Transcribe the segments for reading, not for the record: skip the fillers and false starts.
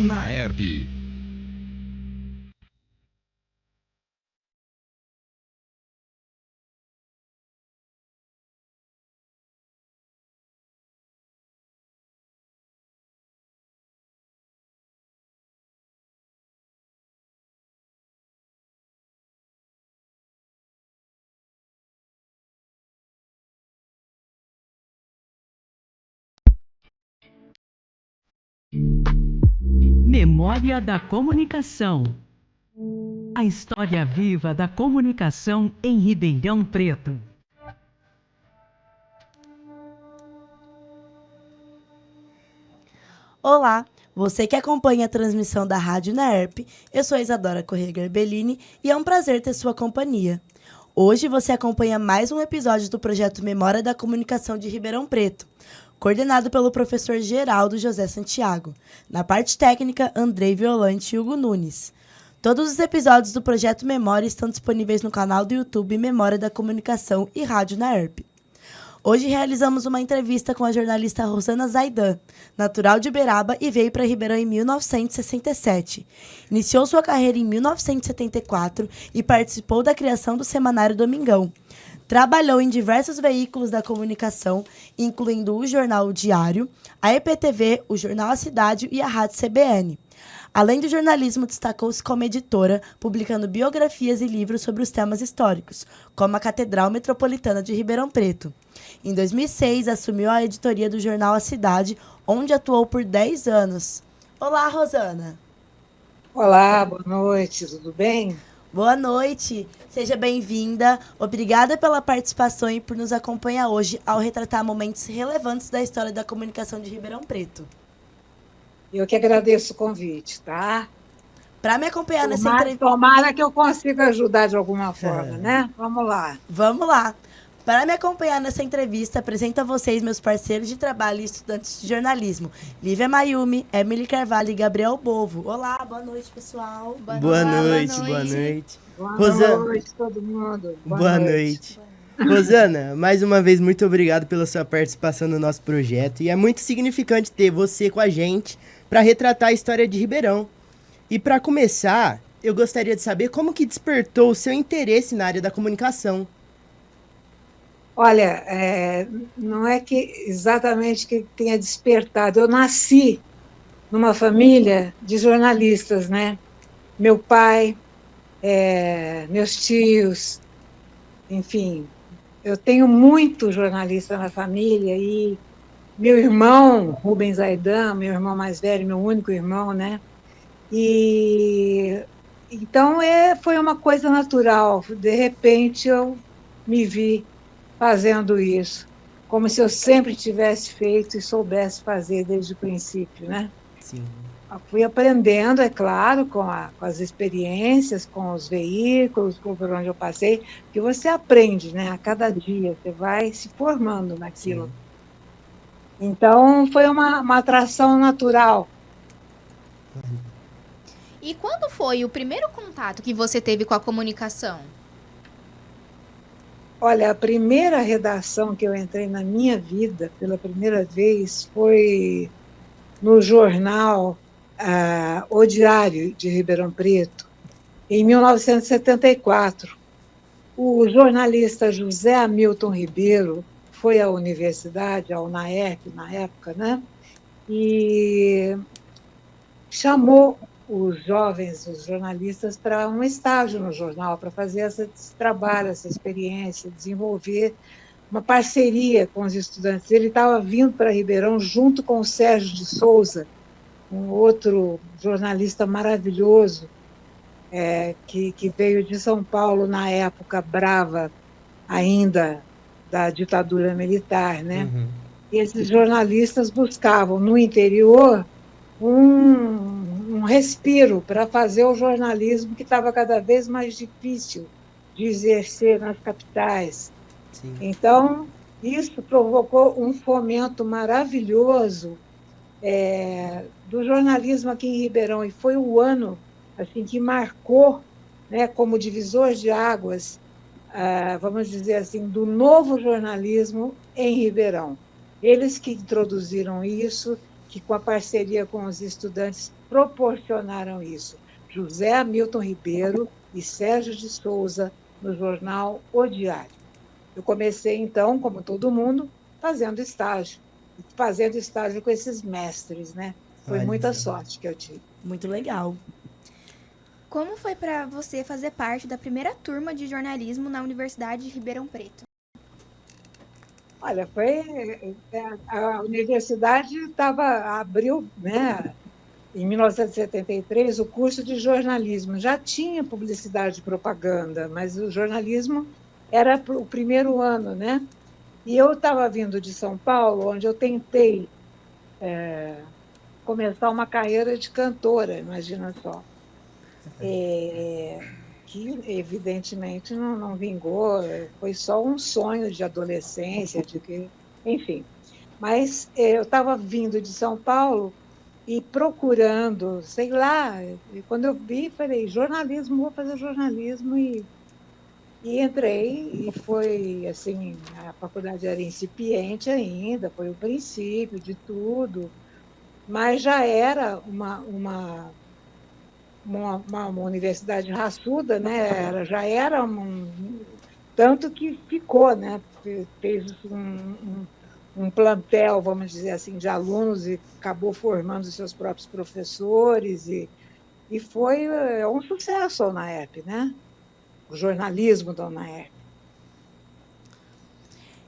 Naerp. Memória da Comunicação. A história viva da comunicação em Ribeirão Preto. Olá, você que acompanha a transmissão da Rádio Naerp, eu sou Isadora Corrêa Garbellini e é um prazer ter sua companhia. Hoje você acompanha mais um episódio do projeto Memória da Comunicação de Ribeirão Preto, coordenado pelo professor Geraldo José Santiago. Na parte técnica, Andrei Violante e Hugo Nunes. Todos os episódios do projeto Memória estão disponíveis no canal do YouTube Memória da Comunicação e Rádio Naerp. Hoje realizamos uma entrevista com a jornalista Rosana Zaidan, natural de Uberaba e veio para Ribeirão em 1967. Iniciou sua carreira em 1974 e participou da criação do Semanário Domingão. Trabalhou em diversos veículos da comunicação, incluindo o Jornal Diário, a EPTV, o Jornal A Cidade e a Rádio CBN. Além do jornalismo, destacou-se como editora, publicando biografias e livros sobre os temas históricos, como a Catedral Metropolitana de Ribeirão Preto. Em 2006, assumiu a editoria do jornal A Cidade, onde atuou por 10 anos. Olá, Rosana. Olá, boa noite, tudo bem? Boa noite, seja bem-vinda. Obrigada pela participação e por nos acompanhar hoje ao retratar momentos relevantes da história da comunicação de Ribeirão Preto. Eu que agradeço o convite, tá? Para me acompanhar nessa entrevista... Tomara que eu consiga ajudar de alguma forma, né? Vamos lá. Vamos lá. Para me acompanhar nessa entrevista, apresento a vocês meus parceiros de trabalho e estudantes de jornalismo. Lívia Mayumi, Emily Carvalho e Gabriel Bovo. Olá, boa noite, pessoal. Boa noite. Boa Rosana, noite, todo mundo. Boa noite. Rosana, mais uma vez, muito obrigado pela sua participação no nosso projeto. E é muito significante ter você com a gente para retratar a história de Ribeirão. E para começar, eu gostaria de saber como que despertou o seu interesse na área da comunicação. Olha, não é que exatamente que tenha despertado. Eu nasci numa família de jornalistas, né? Meu pai, meus tios, enfim, eu tenho muito jornalista na família e meu irmão, Rubens Zaidan, meu irmão mais velho, meu único irmão, né? E então foi uma coisa natural. De repente eu me vi fazendo isso, como se eu sempre tivesse feito e soubesse fazer desde o princípio, né? Sim. Eu fui aprendendo, é claro, com as experiências, com os veículos, por onde eu passei, que você aprende, né? A cada dia, você vai se formando naquilo. Sim. Então, foi uma atração natural. E quando foi o primeiro contato que você teve com a comunicação? Olha, a primeira redação que eu entrei na minha vida, pela primeira vez, foi no jornal O Diário de Ribeirão Preto, em 1974. O jornalista José Hamilton Ribeiro foi à universidade, ao UNAERP, na época, né? E chamou os jovens, os jornalistas, para um estágio no jornal, para fazer esse trabalho, essa experiência, desenvolver uma parceria com os estudantes. Ele estava vindo para Ribeirão junto com o Sérgio de Souza, um outro jornalista maravilhoso, que veio de São Paulo na época brava ainda da ditadura militar, né? Uhum. E esses jornalistas buscavam no interior um respiro para fazer o jornalismo que estava cada vez mais difícil de exercer nas capitais. Sim. Então, isso provocou um fomento maravilhoso do jornalismo aqui em Ribeirão, e foi o ano assim, que marcou, né, como divisor de águas, vamos dizer assim, do novo jornalismo em Ribeirão. Eles que introduziram isso, que com a parceria com os estudantes proporcionaram isso. José Hamilton Ribeiro e Sérgio de Souza, no jornal O Diário. Eu comecei, então, como todo mundo, fazendo estágio com esses mestres, né? Foi Olha muita só. sorte que eu tive. Muito legal. Como foi para você fazer parte da primeira turma de jornalismo na Universidade de Ribeirão Preto? Olha, a universidade abriu, né, em 1973, o curso de jornalismo. Já tinha publicidade e propaganda, mas o jornalismo era o primeiro ano, né? E eu estava vindo de São Paulo, onde eu tentei começar uma carreira de cantora, imagina só. Que, evidentemente, não vingou, foi só um sonho de adolescência, enfim. Mas eu estava vindo de São Paulo e procurando, sei lá, e quando eu vi, falei, jornalismo, vou fazer jornalismo, e entrei, e foi assim, a faculdade era incipiente ainda, foi o princípio de tudo, mas já era uma universidade raçuda, né? Já era tanto que ficou, né? Fez um plantel, vamos dizer assim, de alunos e acabou formando os seus próprios professores e foi um sucesso a UNAERP, né? O jornalismo da UNAERP.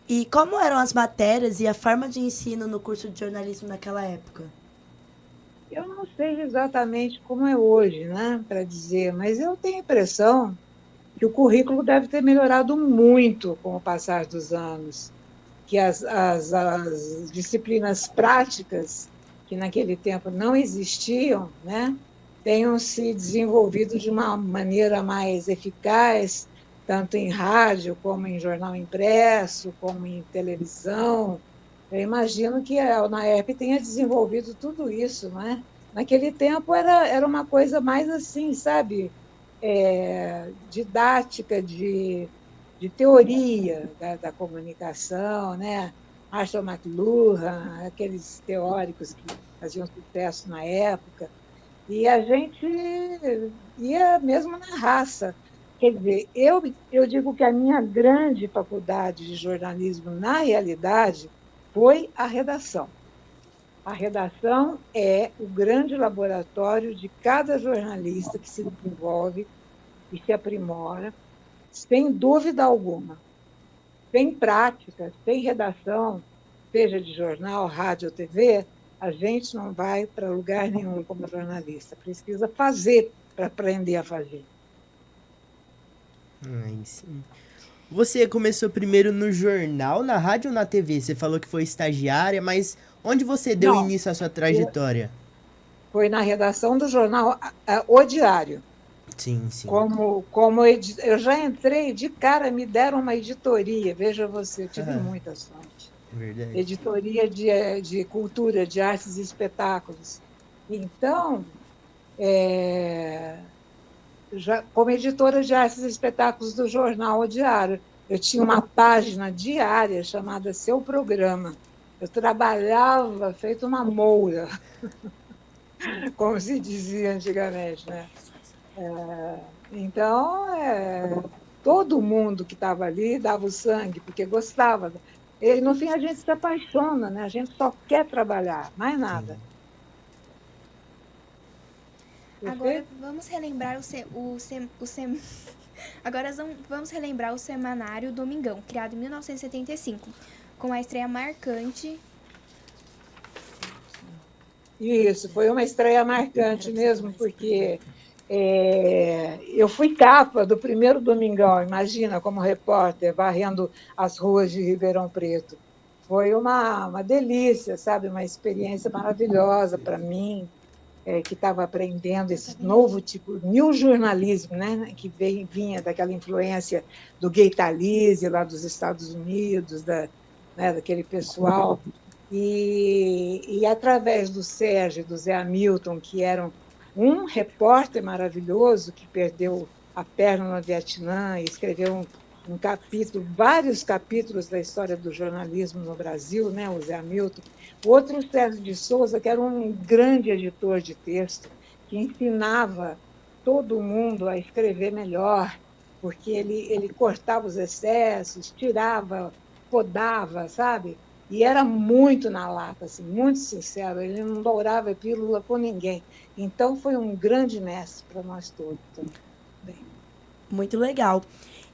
E como eram as matérias e a forma de ensino no curso de jornalismo naquela época? Eu não sei exatamente como é hoje, né, para dizer, mas eu tenho a impressão que o currículo deve ter melhorado muito com o passar dos anos, que as disciplinas práticas, que naquele tempo não existiam, né, tenham se desenvolvido de uma maneira mais eficaz, tanto em rádio, como em jornal impresso, como em televisão. Eu imagino que a UNAERP tenha desenvolvido tudo isso, não é? Naquele tempo era uma coisa mais assim, sabe? Didática, de teoria da comunicação, né? Marshall McLuhan, aqueles teóricos que faziam sucesso na época, e a gente ia mesmo na raça. Quer dizer, eu digo que a minha grande faculdade de jornalismo, na realidade, foi a redação. A redação é o grande laboratório de cada jornalista que se desenvolve e se aprimora, sem dúvida alguma. Sem prática, sem redação, seja de jornal, rádio ou TV, a gente não vai para lugar nenhum como jornalista. Precisa fazer para aprender a fazer. Aí sim. Você começou primeiro no jornal, na rádio ou na TV? Você falou que foi estagiária, mas onde você deu Não, início à sua trajetória? foi na redação do jornal O Diário. Sim, sim. Eu já entrei de cara, me deram uma editoria, veja você, eu tive muita sorte. Verdade. Editoria de cultura, de artes e espetáculos. Então, como editora de artes e espetáculos do jornal O Diário, eu tinha uma página diária chamada Seu Programa. Eu trabalhava feito uma moura, como se dizia antigamente, né? Então, todo mundo que estava ali dava o sangue, porque gostava. E, no fim, a gente se apaixona, né? A gente só quer trabalhar, mais nada. Agora vamos relembrar Agora vamos relembrar o semanário Domingão, criado em 1975, com a estreia marcante. Isso, foi uma estreia marcante mesmo, porque eu fui capa do primeiro Domingão, imagina, como repórter, varrendo as ruas de Ribeirão Preto. Foi uma delícia, sabe? Uma experiência maravilhosa para mim, que estava aprendendo esse novo tipo, new jornalismo, né? Que vinha daquela influência do Gay Talese, lá dos Estados Unidos, né? Daquele pessoal. E através do Sérgio e do Zé Hamilton, que eram um repórter maravilhoso que perdeu a perna no Vietnã e escreveu um capítulo, vários capítulos da história do jornalismo no Brasil, né, o Zé Hamilton. Outro, o Sérgio de Souza, que era um grande editor de texto, que ensinava todo mundo a escrever melhor, porque ele cortava os excessos, tirava, podava, sabe? E era muito na lata, assim, muito sincero, ele não dourava pílula com ninguém. Então, foi um grande mestre para nós todos também. Muito legal.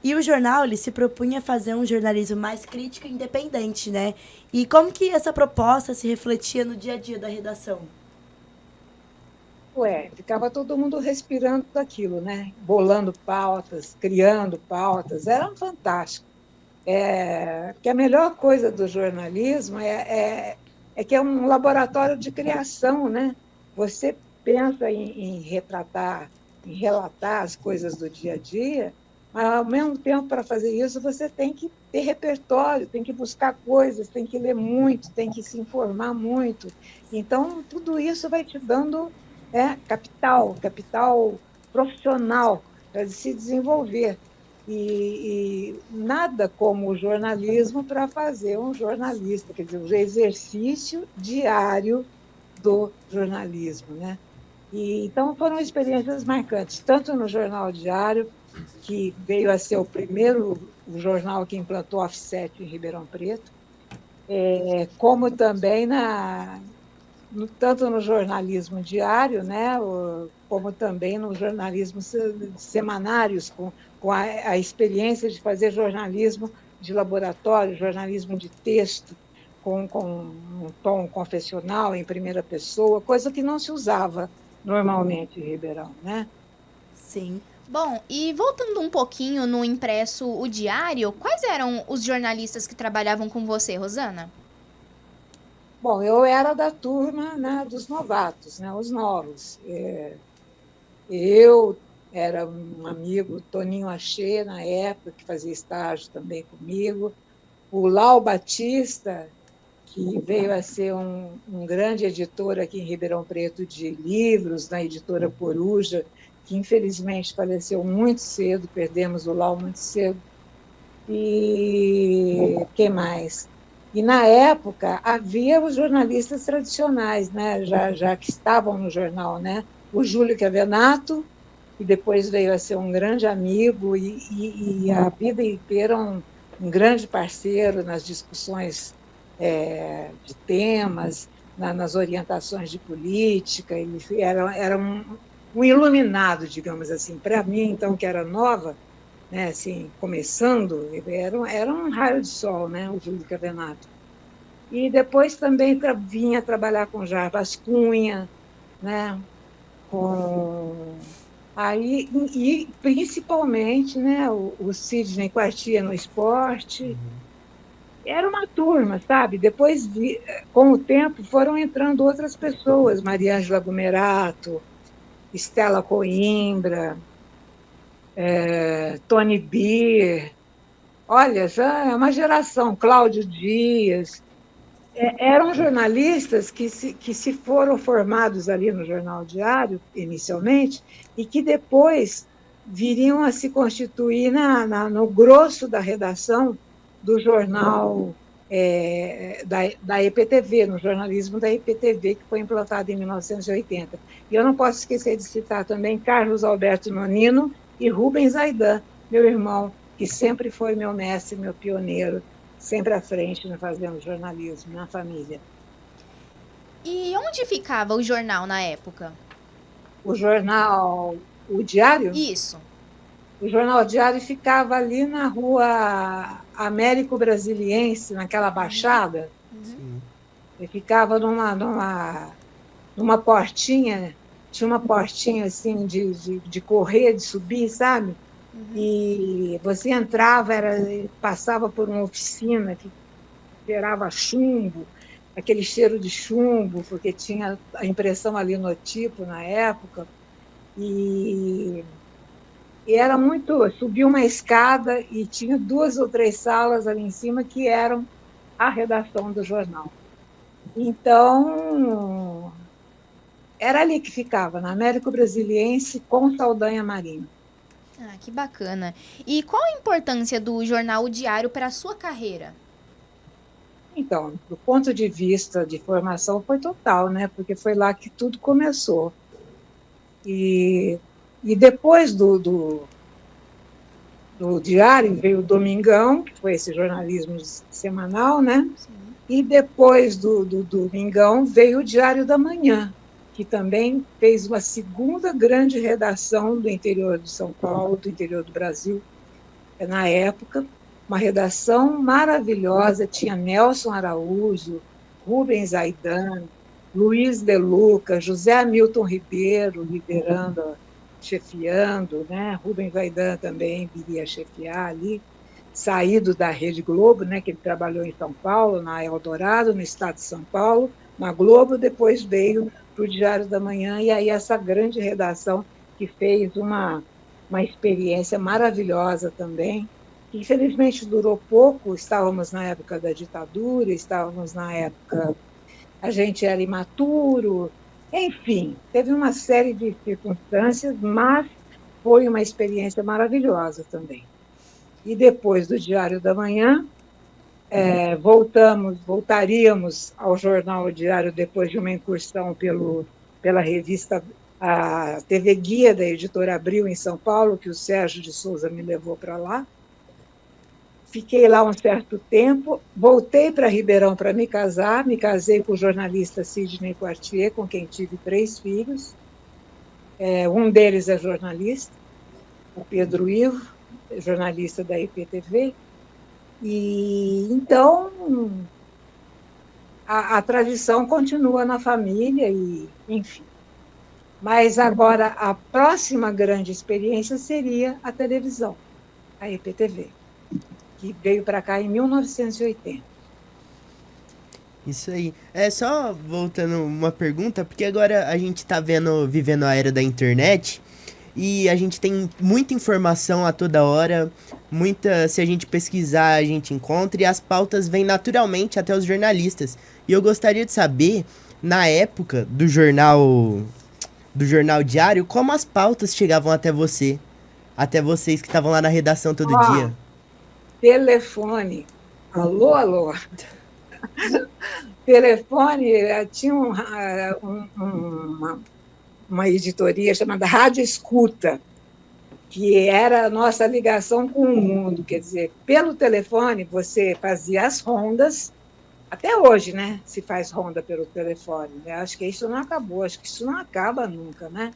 E o jornal, ele se propunha fazer um jornalismo mais crítico e independente, né? E como que essa proposta se refletia no dia a dia da redação? Ficava todo mundo respirando daquilo, né? Bolando pautas, criando pautas, era fantástico. Que a melhor coisa do jornalismo é que é um laboratório de criação, né? Você pensa em retratar, em relatar as coisas do dia a dia, mas, ao mesmo tempo, para fazer isso, você tem que ter repertório, tem que buscar coisas, tem que ler muito, tem que se informar muito. Então, tudo isso vai te dando capital profissional para se desenvolver. E nada como o jornalismo para fazer um jornalista, quer dizer, o exercício diário do jornalismo, né? Então, foram experiências marcantes, tanto no Jornal Diário, que veio a ser o primeiro jornal que implantou offset em Ribeirão Preto, como também tanto no jornalismo diário, né, como também no jornalismo semanários, com a experiência de fazer jornalismo de laboratório, jornalismo de texto, com um tom confessional, em primeira pessoa, coisa que não se usava normalmente em Ribeirão, né? Sim. Bom, e voltando um pouquinho no impresso O Diário, quais eram os jornalistas que trabalhavam com você, Rosana? Bom, eu era da turma, né, dos novatos, né, os novos. Eu era um amigo, Toninho Achê, na época, que fazia estágio também comigo. O Lau Batista, que veio a ser um grande editor aqui em Ribeirão Preto de livros, na editora Coruja, que infelizmente faleceu muito cedo, perdemos o Lau muito cedo. E quem mais? E, na época, havia os jornalistas tradicionais, né? já que estavam no jornal, né? O Júlio Chiavenato, que depois veio a ser um grande amigo e a vida inteira um grande parceiro nas discussões de temas, nas orientações de política. Ele era um iluminado, digamos assim. Para mim, então, que era nova, né, assim, começando, era um raio de sol, né, o Júlio Cavenato. E depois também vinha trabalhar com Jarbas Cunha, né, e principalmente, né, o Sidney Quartia no esporte. Era uma turma, sabe? Depois, com o tempo, foram entrando outras pessoas, Maria Ângela Gumerato, Estela Coimbra, Tony Beer. Olha, já é uma geração, Cláudio Dias. Eram jornalistas que se foram formados ali no Jornal Diário, inicialmente, e que depois viriam a se constituir no grosso da redação do jornal da EPTV, no jornalismo da EPTV, que foi implantado em 1980. E eu não posso esquecer de citar também Carlos Alberto Nonino e Rubens Aidan, meu irmão, que sempre foi meu mestre, meu pioneiro, sempre à frente fazendo jornalismo na família. E onde ficava o jornal na época? O jornal, o Diário? Isso. O Jornal Diário ficava ali na rua Américo Brasiliense, naquela baixada. Ele ficava numa portinha, tinha uma portinha assim de correr, de subir, sabe? E você entrava, passava por uma oficina que cheirava chumbo, aquele cheiro de chumbo, porque tinha a impressão ali no tipo na época. E era muito. Subia uma escada e tinha 2 ou 3 salas ali em cima que eram a redação do jornal. Então, era ali que ficava, na Américo Brasiliense com Saldanha Marinho. Ah, que bacana. E qual a importância do jornal diário para a sua carreira? Então, do ponto de vista de formação, foi total, né? Porque foi lá que tudo começou. E, e depois do diário veio o Domingão, que foi esse jornalismo semanal, né? Sim. E depois do Domingão veio o Diário da Manhã, que também fez uma segunda grande redação do interior de São Paulo, do interior do Brasil, na época. Uma redação maravilhosa, tinha Nelson Araújo, Rubens Aidan, Luiz De Luca, José Hamilton Ribeiro liderando, chefiando, né? Rubens Aidan também viria chefiar ali, saído da Rede Globo, né, que ele trabalhou em São Paulo, na Eldorado, no estado de São Paulo, na Globo, depois veio para o Diário da Manhã, e aí essa grande redação que fez uma experiência maravilhosa também, que infelizmente durou pouco, estávamos na época da ditadura, estávamos na época, a gente era imaturo, enfim, teve uma série de circunstâncias, mas foi uma experiência maravilhosa também. E depois do Diário da Manhã, voltaríamos ao jornal Diário depois de uma incursão pela revista a TV Guia da Editora Abril em São Paulo, que o Sérgio de Souza me levou para lá. Fiquei lá um certo tempo, voltei para Ribeirão para me casar, me casei com o jornalista Sidney Quartier, com quem tive 3 filhos. Um deles é jornalista, o Pedro Ivo, jornalista da IPTV. E então a tradição continua na família, e enfim. Mas agora a próxima grande experiência seria a televisão, a IPTV, que veio para cá em 1980. Isso aí. Só voltando uma pergunta, porque agora a gente tá vivendo a era da internet e a gente tem muita informação a toda hora, se a gente pesquisar, a gente encontra, e as pautas vêm naturalmente até os jornalistas. E eu gostaria de saber, na época do jornal diário, como as pautas chegavam até vocês que estavam lá na redação todo dia. Telefone. Alô, alô. Telefone, tinha uma editoria chamada Rádio Escuta, que era a nossa ligação com o mundo. Quer dizer, pelo telefone você fazia as rondas, até hoje, né? Se faz ronda pelo telefone. Né? Acho que isso não acabou, acho que isso não acaba nunca, né?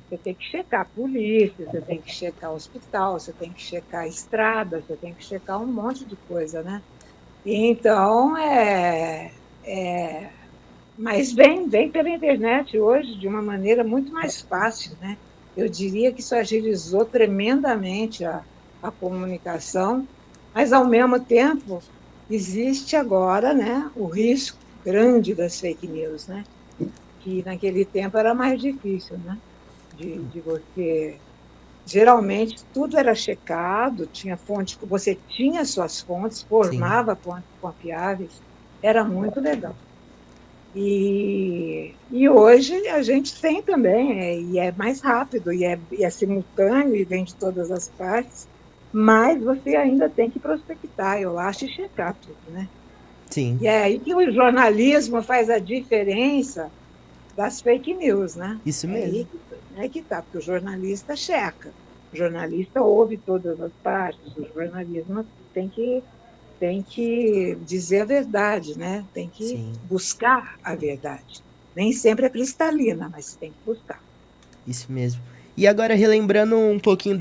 Você tem que checar a polícia, você tem que checar o hospital, você tem que checar a estrada, você tem que checar um monte de coisa, né? Então, mas vem pela internet hoje de uma maneira muito mais fácil, né? Eu diria que isso agilizou tremendamente a comunicação, mas, ao mesmo tempo, existe agora, né, o risco grande das fake news, né? Que naquele tempo era mais difícil, né? De você... Geralmente, tudo era checado, tinha fonte, você tinha suas fontes, formava fontes confiáveis, era muito legal. E hoje a gente tem também, e é mais rápido, e é simultâneo, e vem de todas as partes, mas você ainda tem que prospectar, eu acho, e checar tudo, né? Sim. E é aí que o jornalismo faz a diferença das fake news, né? Isso mesmo. É que tá, porque o jornalista checa, o jornalista ouve todas as partes, o jornalismo tem que dizer a verdade, né? Tem que buscar a verdade. Nem sempre é cristalina, mas tem que buscar. Isso mesmo. E agora, relembrando um pouquinho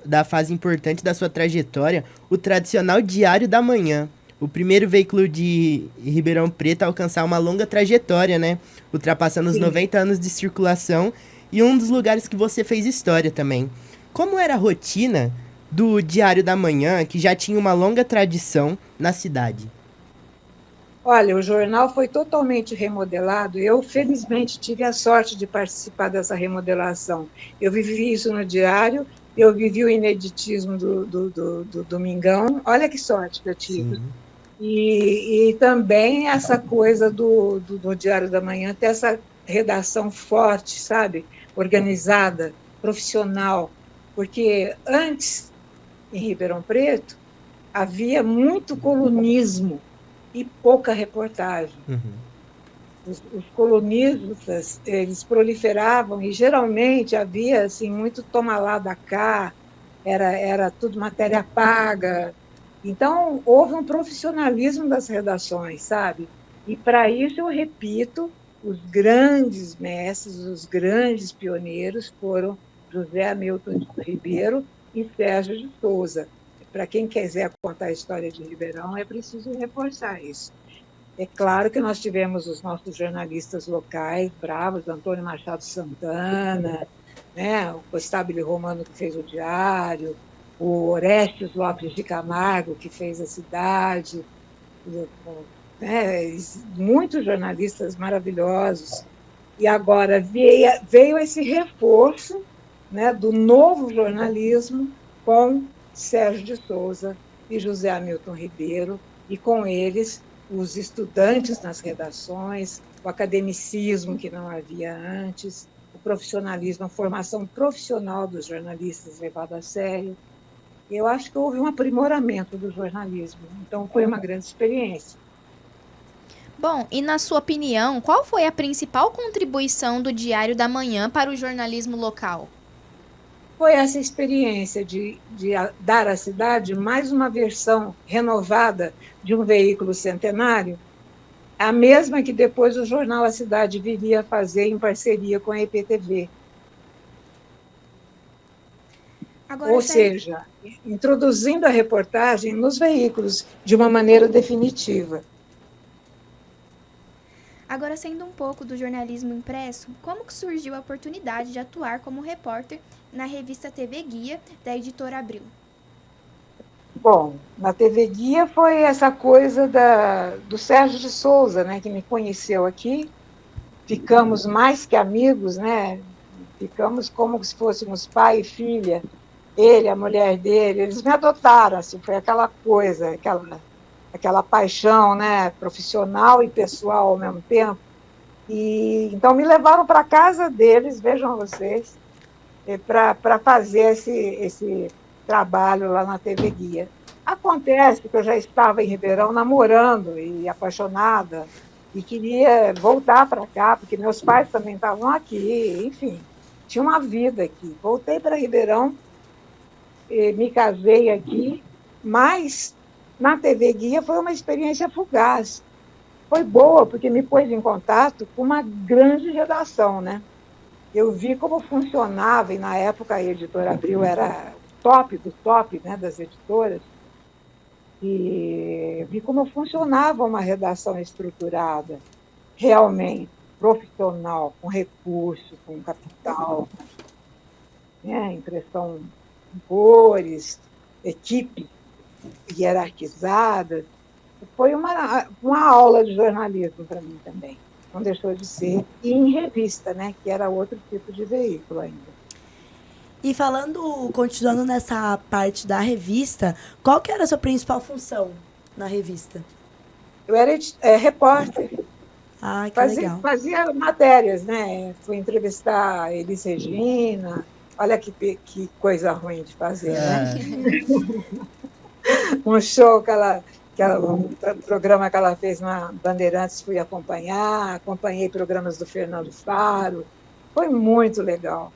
da fase importante da sua trajetória, o tradicional Diário da Manhã. O primeiro veículo de Ribeirão Preto a alcançar uma longa trajetória, né? Ultrapassando os 90 anos de circulação, e um dos lugares que você fez história também. Como era a rotina do Diário da Manhã, que já tinha uma longa tradição na cidade? Olha, o jornal foi totalmente remodelado. Eu, felizmente, tive a sorte de participar dessa remodelação. Eu vivi isso no Diário, eu vivi o ineditismo do Domingão. Olha que sorte que eu tive. E também essa coisa do Diário da Manhã, ter essa redação forte, sabe? Organizada, profissional. porque antes, em Ribeirão Preto, havia muito colunismo e pouca reportagem. Os colunistas, eles proliferavam e geralmente havia assim muito toma lá da cá, era tudo matéria paga. Então houve um profissionalismo das redações, sabe? E para isso eu repito, os grandes mestres, os grandes pioneiros foram José Hamilton Ribeiro e Sérgio de Souza. Para quem quiser contar a história de Ribeirão, é preciso reforçar isso. É claro que nós tivemos os nossos jornalistas locais bravos, Antônio Machado Santana, né, o Costabile Romano, que fez o Diário, o Orestes Lopes de Camargo, que fez a Cidade, né, muitos jornalistas maravilhosos. E agora veio esse reforço, né, do novo jornalismo com Sérgio de Souza e José Hamilton Ribeiro, e com eles os estudantes nas redações, o academicismo que não havia antes, o profissionalismo, a formação profissional dos jornalistas levada a sério. Eu acho que houve um aprimoramento do jornalismo, então foi uma grande experiência. Bom, e na sua opinião, qual foi a principal contribuição do Diário da Manhã para o jornalismo local? Foi essa experiência de dar à cidade mais uma versão renovada de um veículo centenário, a mesma que depois o jornal A Cidade viria a fazer em parceria com a EPTV. Ou seja, introduzindo a reportagem nos veículos de uma maneira definitiva. Agora, saindo um pouco do jornalismo impresso, como que surgiu a oportunidade de atuar como repórter na revista TV Guia, da editora Abril? Bom, na TV Guia foi essa coisa do Sérgio de Souza, né, que me conheceu aqui. Ficamos mais que amigos, né? Ficamos como se fôssemos pai e filha. Ele, a mulher dele, eles me adotaram, assim, foi aquela coisa, aquela paixão, né, profissional e pessoal ao mesmo tempo. E então me levaram para a casa deles, vejam vocês, para fazer esse trabalho lá na TV Guia. Acontece que eu já estava em Ribeirão namorando e apaixonada e queria voltar para cá, porque meus pais também estavam aqui, enfim, tinha uma vida aqui. Voltei para Ribeirão, me casei aqui, mas na TV Guia foi uma experiência fugaz. Foi boa, porque me pôs em contato com uma grande redação, né? Eu vi como funcionava, e na época a editora Abril era top do top, né, das editoras, e vi como funcionava uma redação estruturada, realmente profissional, com recurso, com capital, né, impressão de cores, equipe hierarquizada. Foi uma aula de jornalismo para mim também. Não deixou de ser. E em revista, né, que era outro tipo de veículo ainda. E continuando nessa parte da revista, qual que era a sua principal função na revista? Eu era repórter. Ah, que legal. Fazia matérias, né? Fui entrevistar Elis Regina. Olha que coisa ruim de fazer, né? Um show um programa que ela fez na Bandeirantes, fui acompanhar, acompanhei programas do Fernando Faro. Foi muito legal.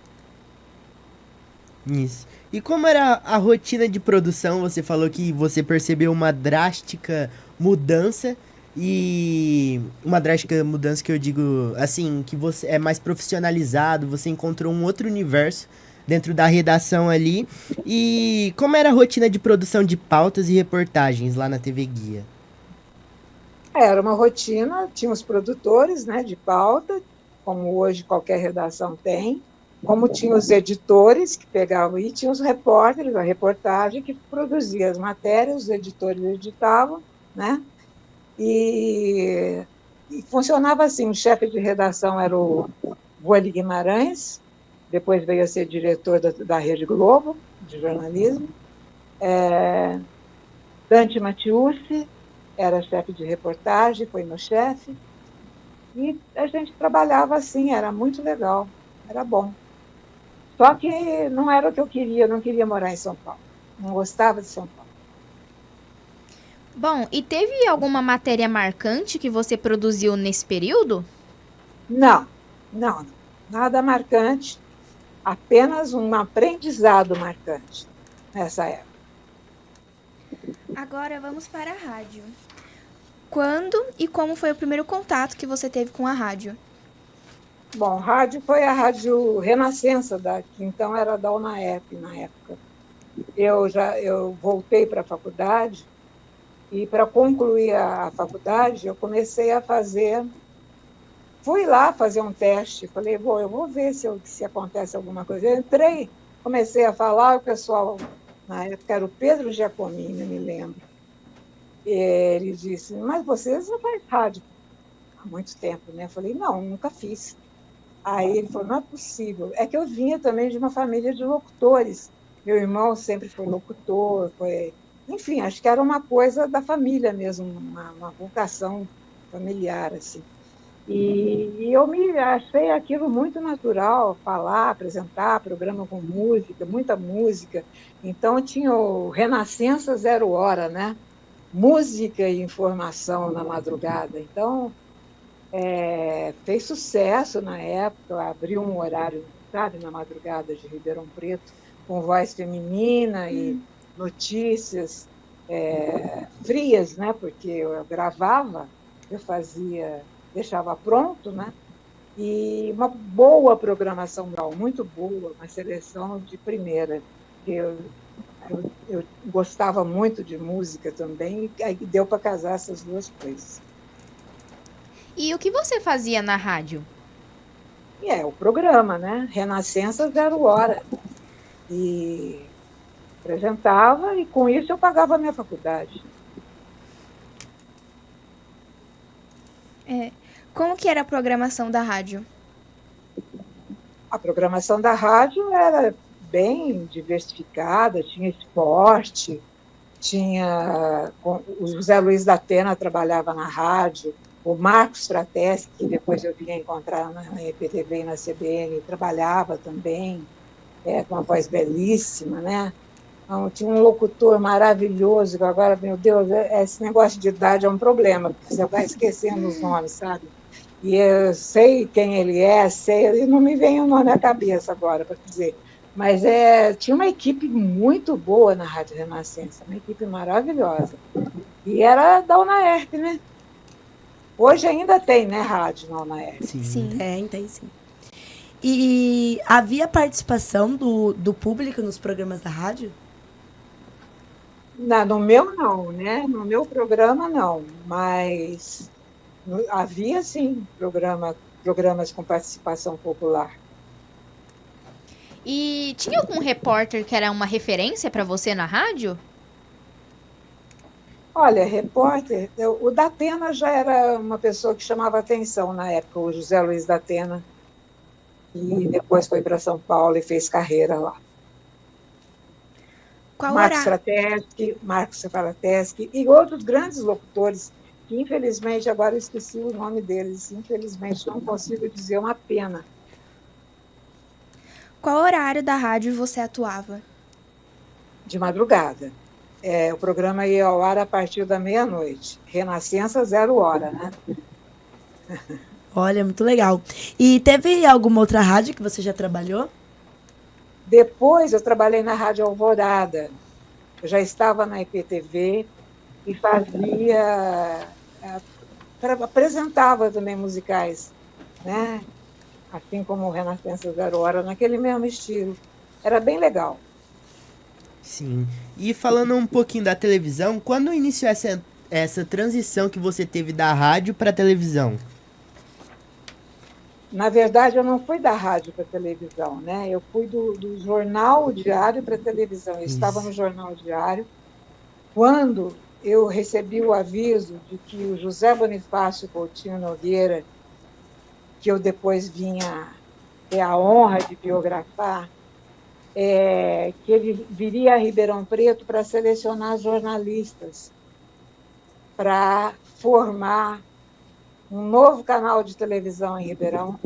Isso. E como era a rotina de produção? Você falou que você percebeu uma drástica mudança. E uma drástica mudança que eu digo, assim, que você é mais profissionalizado, você encontrou um outro universo dentro da redação ali. E como era a rotina de produção de pautas e reportagens lá na TV Guia? Era uma rotina, tinha os produtores, né, de pauta, como hoje qualquer redação tem, como tinha os editores que pegavam e tinha os repórteres, a reportagem que produzia as matérias, os editores editavam, né? E funcionava assim, o chefe de redação era o Boeli Guimarães, depois veio a ser diretor da Rede Globo, de jornalismo. Dante Matiusi era chefe de reportagem, foi meu chefe. E a gente trabalhava assim, era muito legal, era bom. Só que não era o que eu queria, eu não queria morar em São Paulo. Não gostava de São Paulo. Bom, e teve alguma matéria marcante que você produziu nesse período? Não, não, não. Nada marcante, apenas um aprendizado marcante nessa época. Agora vamos para a rádio. Quando e como foi o primeiro contato que você teve com a rádio? Bom, rádio foi a Rádio Renascença, que então era da UNAEP na época. Eu voltei para a faculdade e, para concluir a faculdade, eu comecei a fazer. Fui lá fazer um teste, falei, eu vou ver se acontece alguma coisa. Eu entrei, comecei a falar, o pessoal, na época era o Pedro Giacomini, me lembro. Ele disse, mas você já faz rádio há muito tempo, né? Eu falei, não, nunca fiz. Aí ele falou, não é possível. É que eu vinha também de uma família de locutores. Meu irmão sempre foi locutor, enfim, acho que era uma coisa da família mesmo, uma vocação familiar, assim. E eu me achei aquilo muito natural, falar, apresentar, programa com música, muita música. Então, tinha o Renascença Zero Hora, né? Música e informação na madrugada. Então, fez sucesso na época, abriu um horário, sabe, na madrugada de Ribeirão Preto, com voz feminina e notícias frias, né? Porque eu gravava, eu deixava pronto, né? E uma boa programação musical, muito boa, uma seleção de primeira. Eu gostava muito de música também, e aí deu para casar essas duas coisas. E o que você fazia na rádio? E o programa, né? Renascença Zero Hora. E apresentava, e com isso eu pagava a minha faculdade. Como que era a programação da rádio? A programação da rádio era bem diversificada, tinha esporte, o José Luiz da Atena trabalhava na rádio, o Marcos Frateschi, que depois eu vim encontrar na EPTV e na CBN, trabalhava também, com uma voz belíssima, né? Então, tinha um locutor maravilhoso, que agora, meu Deus, esse negócio de idade é um problema, porque você vai esquecendo os nomes, sabe? E eu sei quem ele e não me vem o nome à cabeça agora para dizer. Mas tinha uma equipe muito boa na Rádio Renascença, uma equipe maravilhosa. E era da UNAERP, né? Hoje ainda tem, né, rádio na UNAERP. Sim. Tem sim. E havia participação do público nos programas da rádio? No meu não, né? No meu programa não, mas havia sim programas com participação popular. E tinha algum repórter que era uma referência para você na rádio? Olha, repórter, o Datena já era uma pessoa que chamava atenção na época, o José Luiz Datena, e depois foi para São Paulo e fez carreira lá. Marcos Frateschi e outros grandes locutores, que infelizmente, agora eu esqueci o nome deles, infelizmente não consigo dizer, uma pena. Qual horário da rádio você atuava? De madrugada. O programa ia ao ar a partir da meia-noite. Renascença Zero Hora, né? Olha, muito legal. E teve alguma outra rádio que você já trabalhou? Depois eu trabalhei na Rádio Alvorada. Eu já estava na IPTV e apresentava também musicais, né? Assim como o Renascença Zero Hora, naquele mesmo estilo. Era bem legal. Sim. E falando um pouquinho da televisão, quando iniciou essa transição que você teve da rádio para televisão? Na verdade, eu não fui da rádio para televisão, né? Eu fui do jornal diário para televisão. Eu estava no jornal diário quando eu recebi o aviso de que o José Bonifácio Coutinho Nogueira, que eu depois vinha ter a honra de biografar, que ele viria a Ribeirão Preto para selecionar jornalistas, para formar um novo canal de televisão em Ribeirão,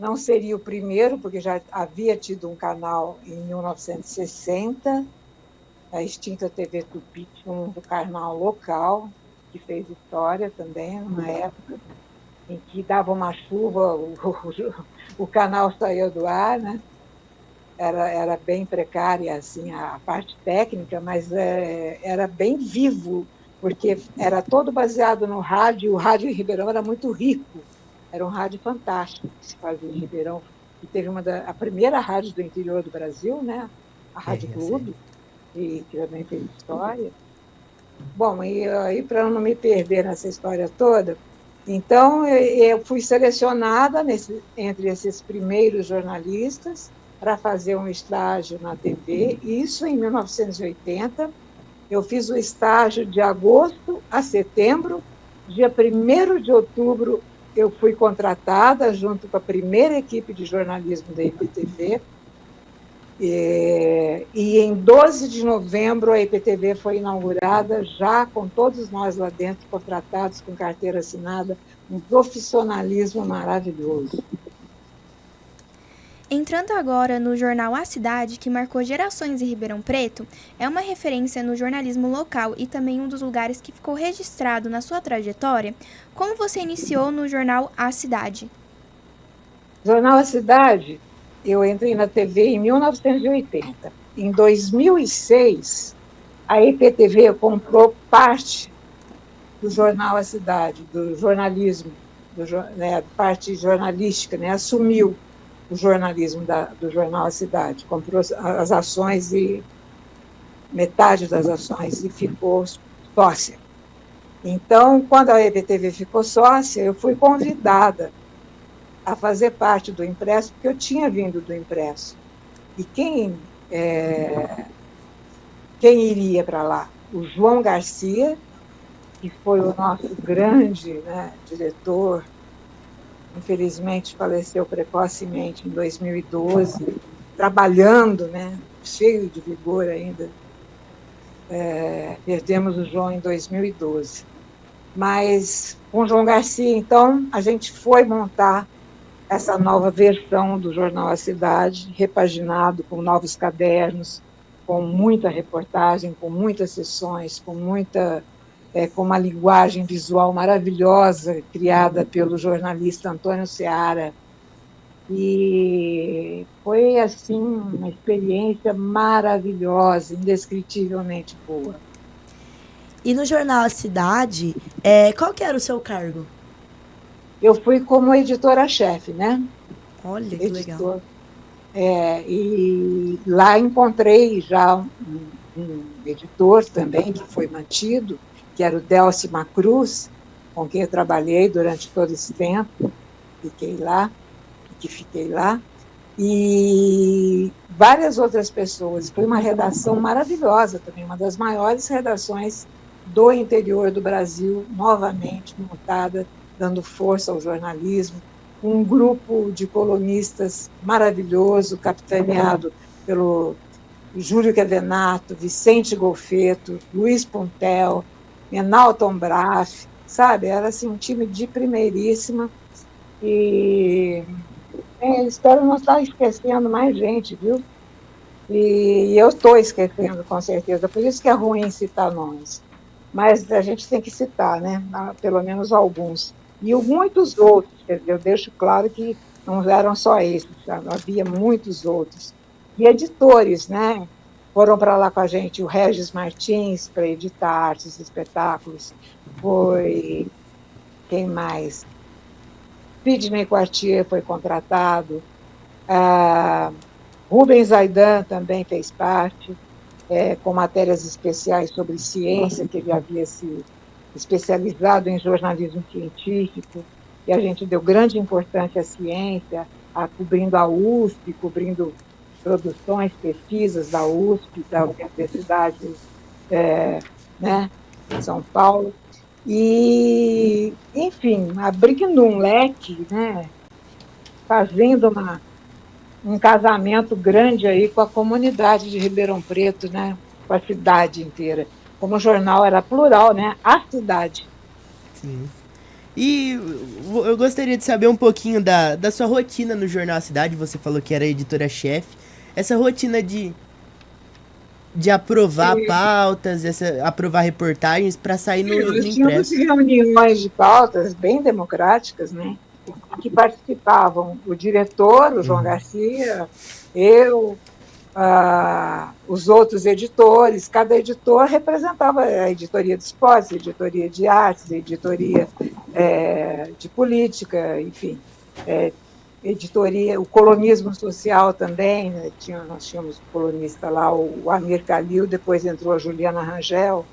Não seria o primeiro, porque já havia tido um canal em 1960, a extinta TV Tupi tinha um canal local, que fez história também, numa época em que dava uma chuva, o canal saía do ar, né? Era bem precária assim, a parte técnica, mas era bem vivo, porque era todo baseado no rádio, o rádio em Ribeirão era muito rico. Era um rádio fantástico que se fazia em Ribeirão, e teve a primeira rádio do interior do Brasil, né? A Rádio Clube, e que também fez história. Bom, e aí, para não me perder nessa história toda, então eu fui selecionada entre esses primeiros jornalistas para fazer um estágio na TV, isso em 1980. Eu fiz o estágio de agosto a setembro, dia 1º de outubro eu fui contratada junto com a primeira equipe de jornalismo da IPTV, e em 12 de novembro a IPTV foi inaugurada, já com todos nós lá dentro, contratados com carteira assinada, um profissionalismo maravilhoso. Entrando agora no jornal A Cidade, que marcou gerações em Ribeirão Preto, é uma referência no jornalismo local e também um dos lugares que ficou registrado na sua trajetória. Como você iniciou no jornal A Cidade? Jornal A Cidade, eu entrei na TV em 1980. Em 2006, a IPTV comprou parte do jornal A Cidade, do jornalismo, parte jornalística, né, assumiu o jornalismo do jornal A Cidade, comprou as ações e metade das ações e ficou sócia. Então, quando a IPTV ficou sócia, eu fui convidada a fazer parte do impresso, porque eu tinha vindo do impresso. E quem iria para lá? O João Garcia, que foi o nosso grande, né, diretor, infelizmente faleceu precocemente em 2012, trabalhando, né, cheio de vigor ainda. Perdemos o João em 2012. Mas com o João Garcia, então, a gente foi montar essa nova versão do Jornal A Cidade, repaginado com novos cadernos, com muita reportagem, com muitas sessões, com uma linguagem visual maravilhosa, criada pelo jornalista Antônio Seara. E foi, assim, uma experiência maravilhosa, indescritivelmente boa. E no jornal A Cidade, qual que era o seu cargo? Eu fui como editora-chefe, né? Olha, que legal. E lá encontrei já um editor também, que foi mantido, que era o Delcio Macruz, com quem eu trabalhei durante todo esse tempo, fiquei lá, e várias outras pessoas. Foi uma redação maravilhosa também, uma das maiores redações do interior do Brasil, novamente montada, dando força ao jornalismo, um grupo de colunistas maravilhoso, capitaneado pelo Júlio Quevenato, Vicente Golfeto, Luiz Puntel, Enalton Braff, sabe? Era assim, um time de primeiríssima, e espero não estar esquecendo mais gente, viu? E eu estou esquecendo, com certeza, por isso que é ruim citar nomes. Mas a gente tem que citar, né? Pelo menos alguns. E muitos outros, quer dizer, eu deixo claro que não eram só esses, sabe? Havia muitos outros. E editores, né? Foram para lá com a gente o Regis Martins, para editar artes e espetáculos. Foi... Quem mais? Sidney Quartier foi contratado. Rubens Aidan também fez parte, com matérias especiais sobre ciência, que ele havia se especializado em jornalismo científico, e a gente deu grande importância à ciência, cobrindo a USP, cobrindo produções, pesquisas da USP, da Universidade, né, de São Paulo, e, enfim, abrindo um leque, né, fazendo um casamento grande aí com a comunidade de Ribeirão Preto, né, com a cidade inteira. Como o jornal era plural, né, A Cidade. Sim. E eu gostaria de saber um pouquinho da sua rotina no Jornal A Cidade. Você falou que era editora-chefe. Essa rotina de aprovar pautas, aprovar reportagens para sair no Nós tínhamos impresso. reuniões de pautas bem democráticas, né? Que participavam o diretor, o João Garcia, eu, os outros editores. Cada editor representava a editoria de esportes, a editoria de artes, a editoria de política, enfim, editoria, o colonismo social também, né? Nós tínhamos o colunista lá, o Amir Khalil, depois entrou a Juliana Rangel,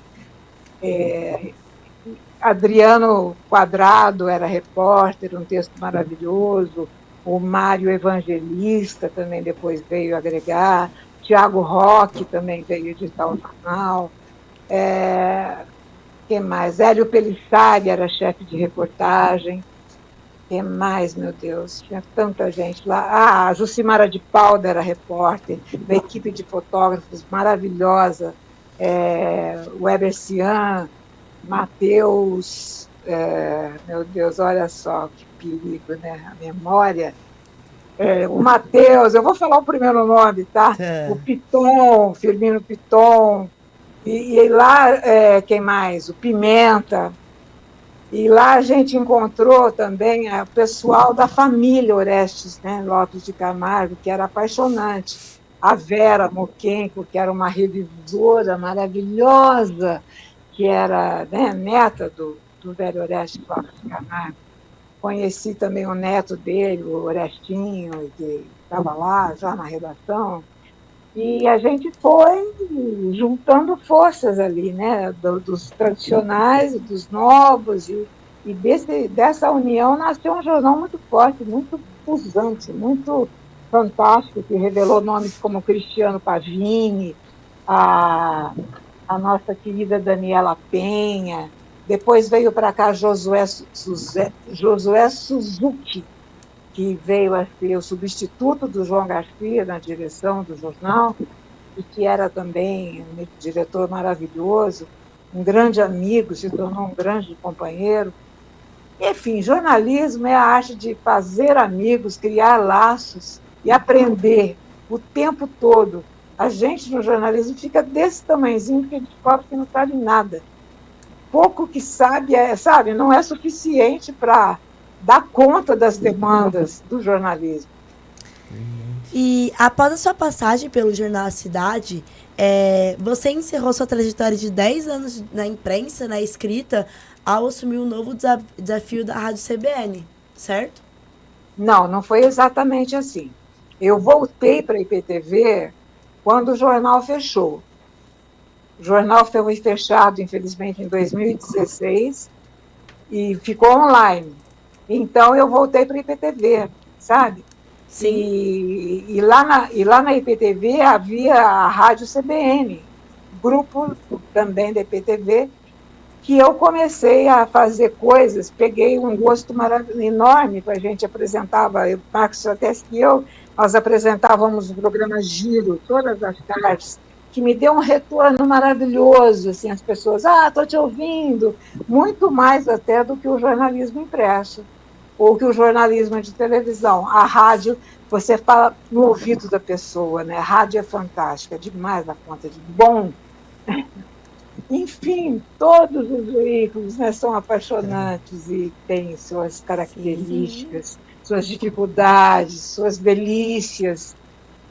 Adriano Quadrado era repórter, um texto maravilhoso, o Mário Evangelista também depois veio agregar, Tiago Roque também veio editar o jornal, quem mais? Hélio Pelissari era chefe de reportagem, quem mais, meu Deus? Tinha tanta gente lá. A Jucimara de Paula era repórter, uma equipe de fotógrafos maravilhosa, Weber Cian, Matheus, meu Deus, olha só que perigo, né? A memória. O Matheus, eu vou falar o primeiro nome, tá? O Piton, Firmino Piton, e lá, quem mais? O Pimenta. E lá a gente encontrou também o pessoal da família Orestes, né? Lopes de Camargo, que era apaixonante. A Vera Moquenco, que era uma revisora maravilhosa, que era, né, neta do velho Orestes Lopes de Camargo. Conheci também o neto dele, o Orestinho, que estava lá já na redação. E a gente foi juntando forças ali, né, dos tradicionais e dos novos, e dessa união nasceu um jornal muito forte, muito pulsante, muito fantástico, que revelou nomes como Cristiano Pavini, a nossa querida Daniela Penha, depois veio para cá Josué Suzuki, que veio a ser o substituto do João Garcia na direção do jornal, e que era também um diretor maravilhoso, um grande amigo, se tornou um grande companheiro. Enfim, jornalismo é a arte de fazer amigos, criar laços e aprender o tempo todo. A gente no jornalismo fica desse tamanhozinho porque descobre que não sabe nada. Pouco que sabe, não é suficiente para dar conta das demandas do jornalismo. E após a sua passagem pelo Jornal A Cidade, você encerrou sua trajetória de 10 anos na imprensa, na escrita, ao assumir um novo desafio da Rádio CBN, certo? Não foi exatamente assim. Eu voltei para a IPTV quando o jornal fechou. O jornal foi fechado, infelizmente, em 2016 e ficou online. Então, eu voltei para a IPTV, sabe? Sim. E lá na IPTV havia a Rádio CBN, grupo também da IPTV, que eu comecei a fazer coisas, peguei um gosto enorme, a gente apresentava, o Marcos Strateski e eu, nós apresentávamos o programa Giro, todas as tardes, que me deu um retorno maravilhoso, assim, as pessoas, estou te ouvindo, muito mais até do que o jornalismo impresso, ou que o jornalismo de televisão. A rádio, você fala no ouvido da pessoa, né? A rádio é fantástica, é demais da conta de bom. Enfim, todos os veículos, né, são apaixonantes e têm suas características, suas dificuldades, suas delícias.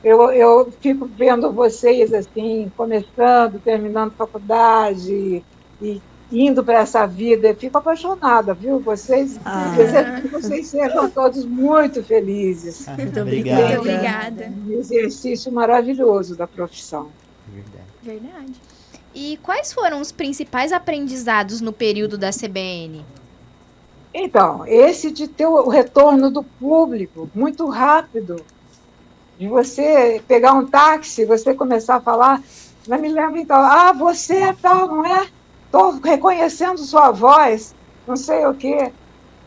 Eu fico vendo vocês assim, começando, terminando faculdade e indo para essa vida, eu fico apaixonada, viu? Desejo que vocês sejam todos muito felizes. Muito Obrigado. Muito obrigada. Um exercício maravilhoso da profissão. Verdade. E quais foram os principais aprendizados no período da CBN? Então, esse de ter o retorno do público muito rápido, de você pegar um táxi, você começar a falar, não me lembro então, você é tal, não é? Estou reconhecendo sua voz, não sei o quê.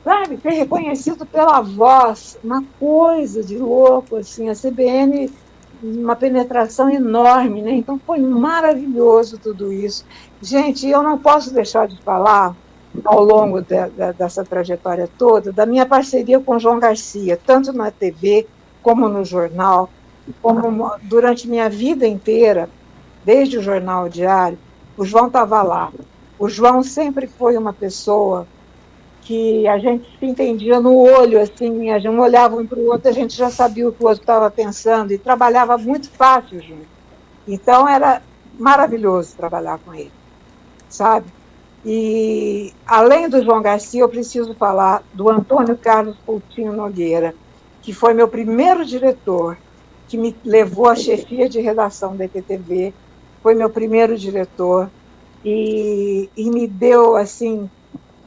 Sabe, ser reconhecido pela voz, uma coisa de louco, assim, a CBN, uma penetração enorme, né? Então foi maravilhoso tudo isso. Gente, eu não posso deixar de falar ao longo dessa trajetória toda, da minha parceria com o João Garcia, tanto na TV como no jornal, como durante minha vida inteira, desde o jornal diário, o João estava lá. O João sempre foi uma pessoa que a gente se entendia no olho, assim, a gente olhava um para o outro, a gente já sabia o que o outro estava pensando, e trabalhava muito fácil junto. Então, era maravilhoso trabalhar com ele, sabe? E, além do João Garcia, eu preciso falar do Antônio Carlos Coutinho Nogueira, que foi meu primeiro diretor, que me levou à chefia de redação da EPTV, foi meu primeiro diretor, e me deu, assim,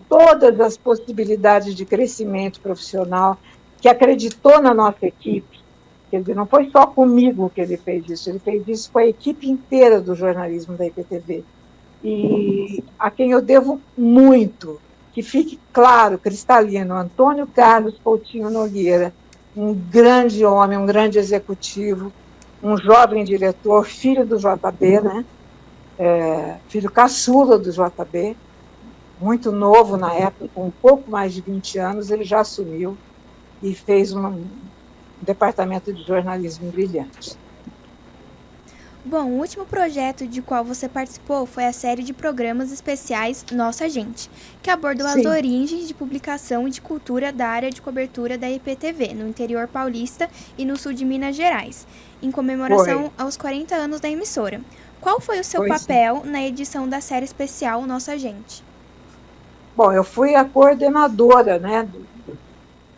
todas as possibilidades de crescimento profissional, que acreditou na nossa equipe. Quer dizer, não foi só comigo que ele fez isso com a equipe inteira do jornalismo da IPTV. E a quem eu devo muito, que fique claro, cristalino, Antônio Carlos Coutinho Nogueira, um grande homem, um grande executivo, um jovem diretor, filho do JB, né? Filho caçula do JB, muito novo na época, com um pouco mais de 20 anos, ele já assumiu e fez um departamento de jornalismo brilhante. Bom, o último projeto de qual você participou foi a série de programas especiais Nossa Gente, que abordou as origens de publicação e de cultura da área de cobertura da IPTV, no interior paulista e no sul de Minas Gerais, em comemoração aos 40 anos da emissora. Qual foi o seu papel na edição da série especial Nossa Gente? Bom, eu fui a coordenadora, né?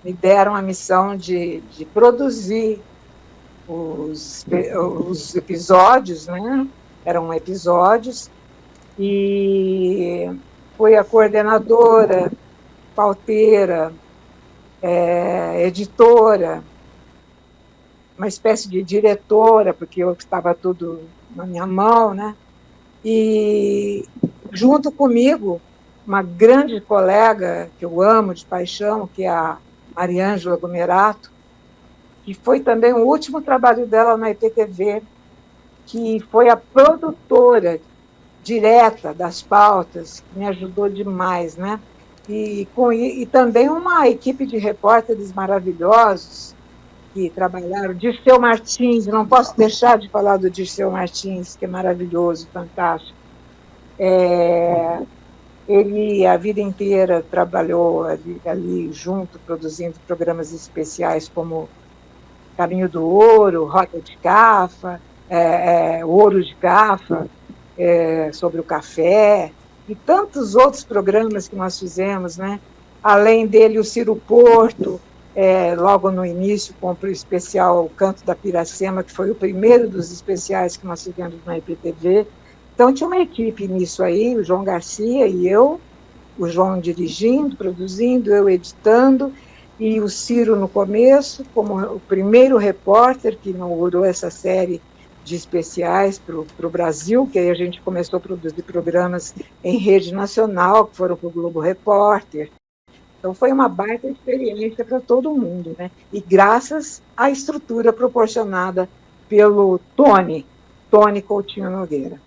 Me deram a missão de produzir os episódios, né? Eram episódios, e fui a coordenadora, pauteira, editora, uma espécie de diretora, porque eu estava tudo na minha mão, né? E junto comigo, uma grande colega que eu amo de paixão, que é a Mariângela Gumerato, que foi também o último trabalho dela na IPTV, que foi a produtora direta das pautas, que me ajudou demais, né? E também uma equipe de repórteres maravilhosos que trabalharam. Dirceu Martins, não posso deixar de falar do Dirceu Martins, que é maravilhoso, fantástico. Ele, a vida inteira, trabalhou ali junto, produzindo programas especiais como Caminho do Ouro, Rota de Cafa, Ouro de Cafa, sobre o café, e tantos outros programas que nós fizemos, né? Além dele, o Ciro Porto, logo no início, com o especial Canto da Piracema, que foi o primeiro dos especiais que nós fizemos na IPTV. Então, tinha uma equipe nisso aí, o João Garcia e eu, o João dirigindo, produzindo, eu editando, e o Ciro no começo, como o primeiro repórter que inaugurou essa série de especiais para o Brasil, que aí a gente começou a produzir programas em rede nacional, que foram para o Globo Repórter. Então, foi uma baita experiência para todo mundo, né? E graças à estrutura proporcionada pelo Tony Coutinho Nogueira.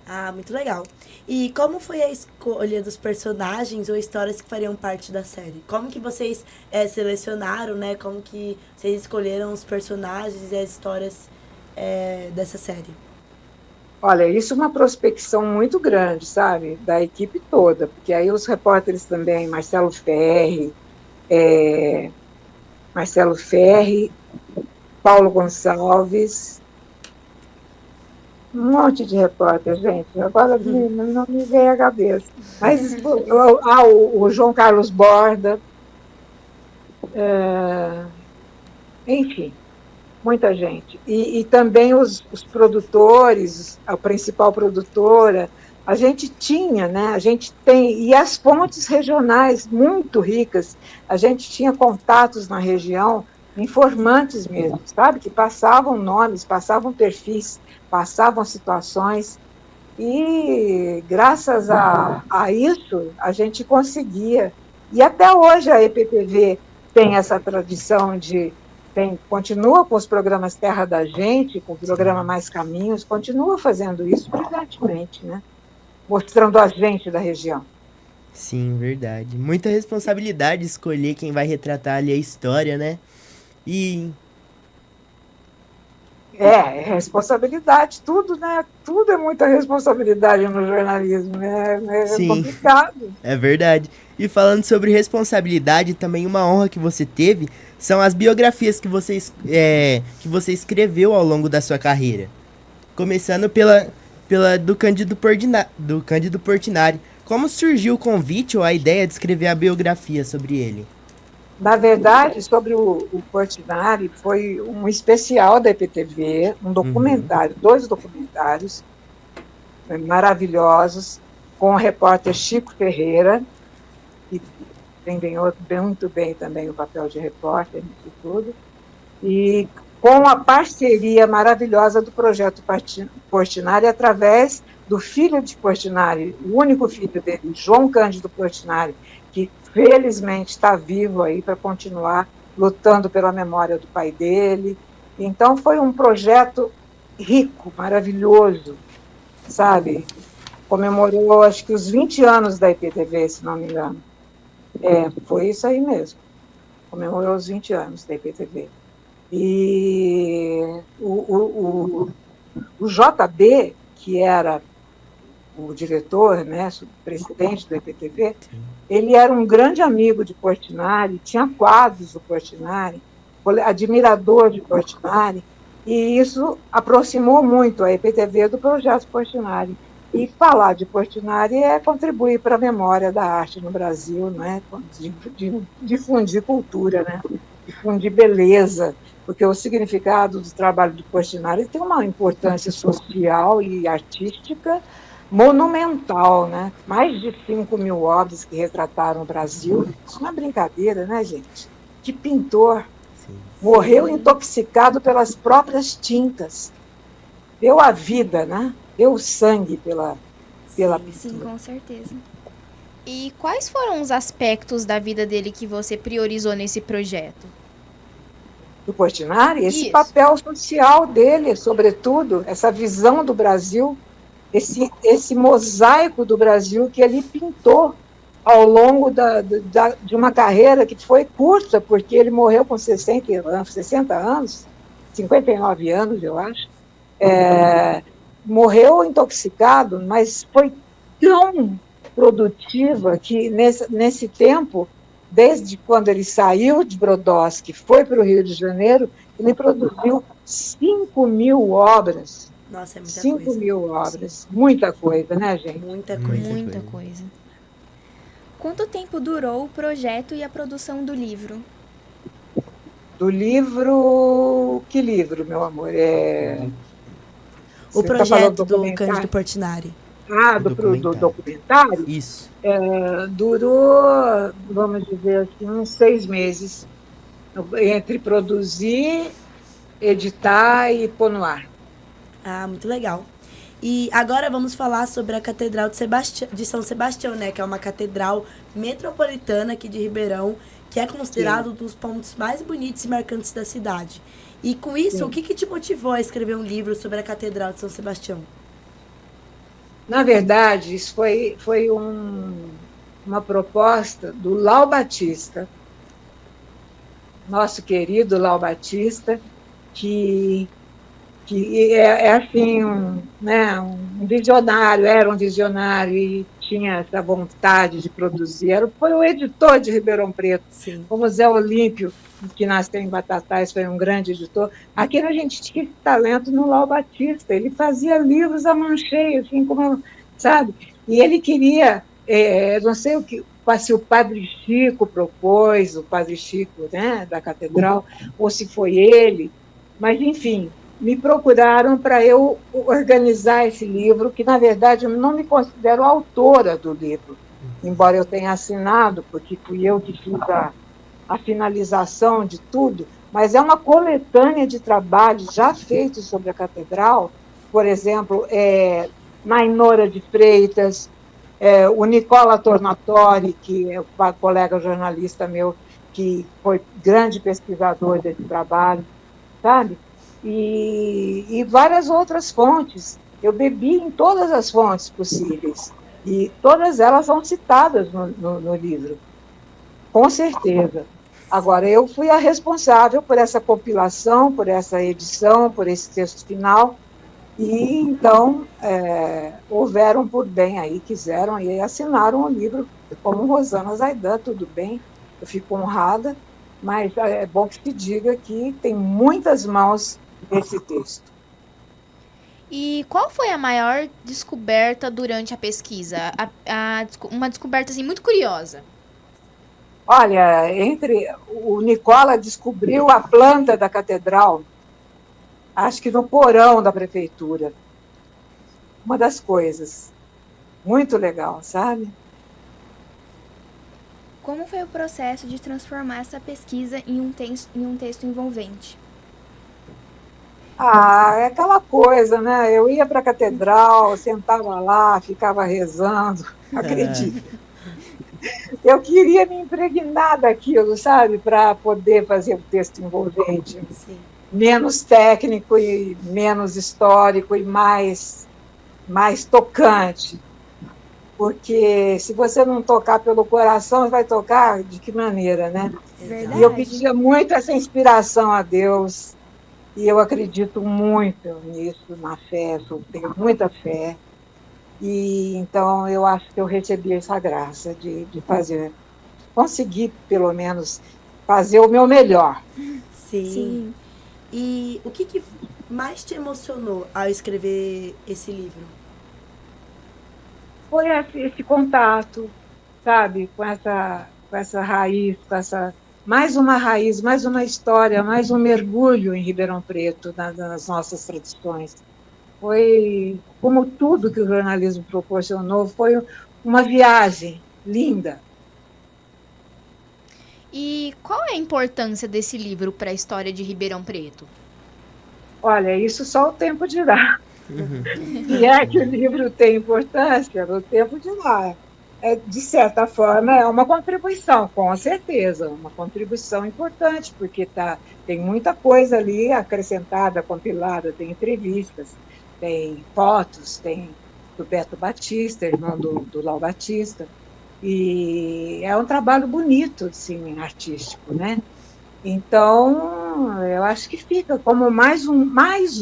Ah, muito legal. E como foi a escolha dos personagens ou histórias que fariam parte da série? Como que vocês selecionaram, né? Como que vocês escolheram os personagens e as histórias dessa série? Olha, isso é uma prospecção muito grande, sabe? Da equipe toda, porque aí os repórteres também, Marcelo Ferri, Paulo Gonçalves, um monte de repórter, gente. Agora não me vem a cabeça. Mas o João Carlos Borda, enfim, muita gente. E também os produtores, a principal produtora, a gente tinha, né? A gente tem, e as fontes regionais muito ricas, a gente tinha contatos na região, informantes mesmo, sabe? Que passavam nomes, passavam perfis, passavam situações, e graças a isso a gente conseguia. E até hoje a EPTV tem essa tradição continua com os programas Terra da Gente, com o programa Mais Caminhos, continua fazendo isso brilhantemente, né? Mostrando a gente da região. Sim, verdade. Muita responsabilidade escolher quem vai retratar ali a história, né? E É responsabilidade, tudo, né? Tudo é muita responsabilidade no jornalismo, né? É sim, complicado. é verdade. E falando sobre responsabilidade, também uma honra que você teve são as biografias que você escreveu ao longo da sua carreira. Começando pela do Cândido Portinari. Como surgiu o convite ou a ideia de escrever a biografia sobre ele? Na verdade, sobre o Portinari, foi um especial da EPTV, um Uhum. documentário, 2 documentários maravilhosos, com o repórter Chico Ferreira, que desempenhou muito bem também o papel de repórter nisso tudo, e com a parceria maravilhosa do projeto Portinari, através do filho de Portinari, o único filho dele, João Cândido Portinari, que felizmente está vivo aí para continuar lutando pela memória do pai dele. Então foi um projeto rico, maravilhoso, sabe? Comemorou, acho que os 20 anos da IPTV, se não me engano. Foi isso aí mesmo. Comemorou os 20 anos da IPTV. E o JB, que era o diretor, né, o presidente do IPTV, ele era um grande amigo de Portinari, tinha quadros do Portinari, admirador de Portinari, e isso aproximou muito a IPTV do projeto Portinari. E falar de Portinari é contribuir para a memória da arte no Brasil, né? Difundir cultura, né? Difundir beleza, porque o significado do trabalho de Portinari tem uma importância social e artística monumental, né? Mais de 5.000 obras que retrataram o Brasil. Isso não é brincadeira, né, gente? Que pintor morreu intoxicado pelas próprias tintas. Deu a vida, né? Deu o sangue pela pintura. Sim, com certeza. E quais foram os aspectos da vida dele que você priorizou nesse projeto? Do Portinari, esse Isso. papel social dele, sobretudo, essa visão do Brasil, esse mosaico do Brasil que ele pintou ao longo de uma carreira que foi curta, porque ele morreu com 60 anos, 59 anos, eu acho. Morreu intoxicado, mas foi tão produtiva que, nesse tempo, desde quando ele saiu de Brodowski, foi para o Rio de Janeiro, ele produziu 5.000 obras. Nossa, é muita 5.000 obras. Muita coisa, né, gente? Muita coisa. Muita coisa. Quanto tempo durou o projeto e a produção do livro? Do livro... Que livro, meu amor? O Você projeto tá do Cândido Portinari. Do documentário? Isso. Durou, vamos dizer assim, uns 6 meses, entre produzir, editar e pôr no ar. Ah, muito legal. E agora vamos falar sobre a Catedral de São Sebastião, né? Que é uma catedral metropolitana aqui de Ribeirão, que é considerado um dos pontos mais bonitos e marcantes da cidade. E com isso, o que te motivou a escrever um livro sobre a Catedral de São Sebastião? Na verdade, isso foi uma proposta do Lau Batista, nosso querido Lau Batista, que assim, um visionário, era um visionário e tinha essa vontade de produzir. Foi o editor de Ribeirão Preto. Sim. Como Zé Olímpio, que nasceu em Batatais, foi um grande editor. Aqui a gente tinha esse talento no Lau Batista. Ele fazia livros a mão cheia, assim como, sabe? E ele queria, não sei se o Padre Chico propôs, o Padre Chico, né, da Catedral, ou se foi ele, mas, enfim, me procuraram para eu organizar esse livro, que, na verdade, eu não me considero autora do livro, embora eu tenha assinado, porque fui eu que fiz a finalização de tudo, mas é uma coletânea de trabalhos já feitos sobre a Catedral, por exemplo, Nainora de Freitas, o Nicola Tornatori, que é um colega jornalista meu, que foi grande pesquisador desse trabalho, sabe? E várias outras fontes. Eu bebi em todas as fontes possíveis. E todas elas são citadas no livro, com certeza. Agora, eu fui a responsável por essa compilação, por essa edição, por esse texto final, e então houveram por bem aí, quiseram e assinaram o livro, como Rosana Zaidan, tudo bem, eu fico honrada, mas é bom que se diga que tem muitas mãos nesse texto. E qual foi a maior descoberta durante a pesquisa? Uma descoberta assim, muito curiosa. Olha, o Nicola descobriu a planta da catedral, acho que no porão da prefeitura. Uma das coisas. Muito legal, sabe? Como foi o processo de transformar essa pesquisa em um texto envolvente? É aquela coisa, né? Eu ia para a catedral, sentava lá, ficava rezando, acredita. Eu queria me impregnar daquilo, sabe? Para poder fazer o texto envolvente. Sim. Menos técnico e menos histórico e mais tocante. Porque se você não tocar pelo coração, vai tocar de que maneira, né? Verdade. E eu pedia muito essa inspiração a Deus, e eu acredito muito nisso, na fé, eu tenho muita fé. E então eu acho que eu recebi essa graça de fazer, conseguir pelo menos fazer o meu melhor. Sim. Sim. E o que mais te emocionou ao escrever esse livro? Foi esse contato, sabe, com essa raiz, mais uma raiz, mais uma história, mais um mergulho em Ribeirão Preto, nas nossas tradições. Foi, como tudo que o jornalismo proporcionou, foi uma viagem linda. E qual é a importância desse livro para a história de Ribeirão Preto? Olha, isso só o tempo dirá. E é que o livro tem importância, o tempo dirá. De certa forma, é uma contribuição, com certeza, uma contribuição importante, porque tem muita coisa ali acrescentada, compilada, tem entrevistas, tem fotos, tem do Beto Batista, irmão do Lau Batista, e é um trabalho bonito, assim, artístico, né? Então, eu acho que fica como mais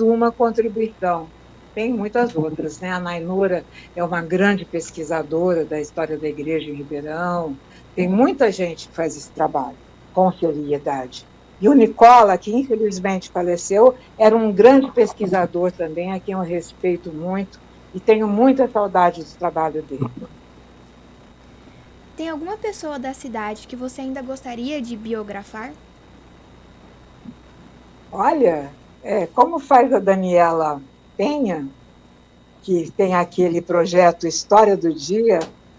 uma contribuição. Tem muitas outras, né? A Nainura é uma grande pesquisadora da história da igreja em Ribeirão. Tem muita gente que faz esse trabalho com seriedade. E o Nicola, que infelizmente faleceu, era um grande pesquisador também, a quem eu respeito muito e tenho muita saudade do trabalho dele. Tem alguma pessoa da cidade que você ainda gostaria de biografar? Olha, como faz a Daniela Penha, que tem aquele projeto História do Dia,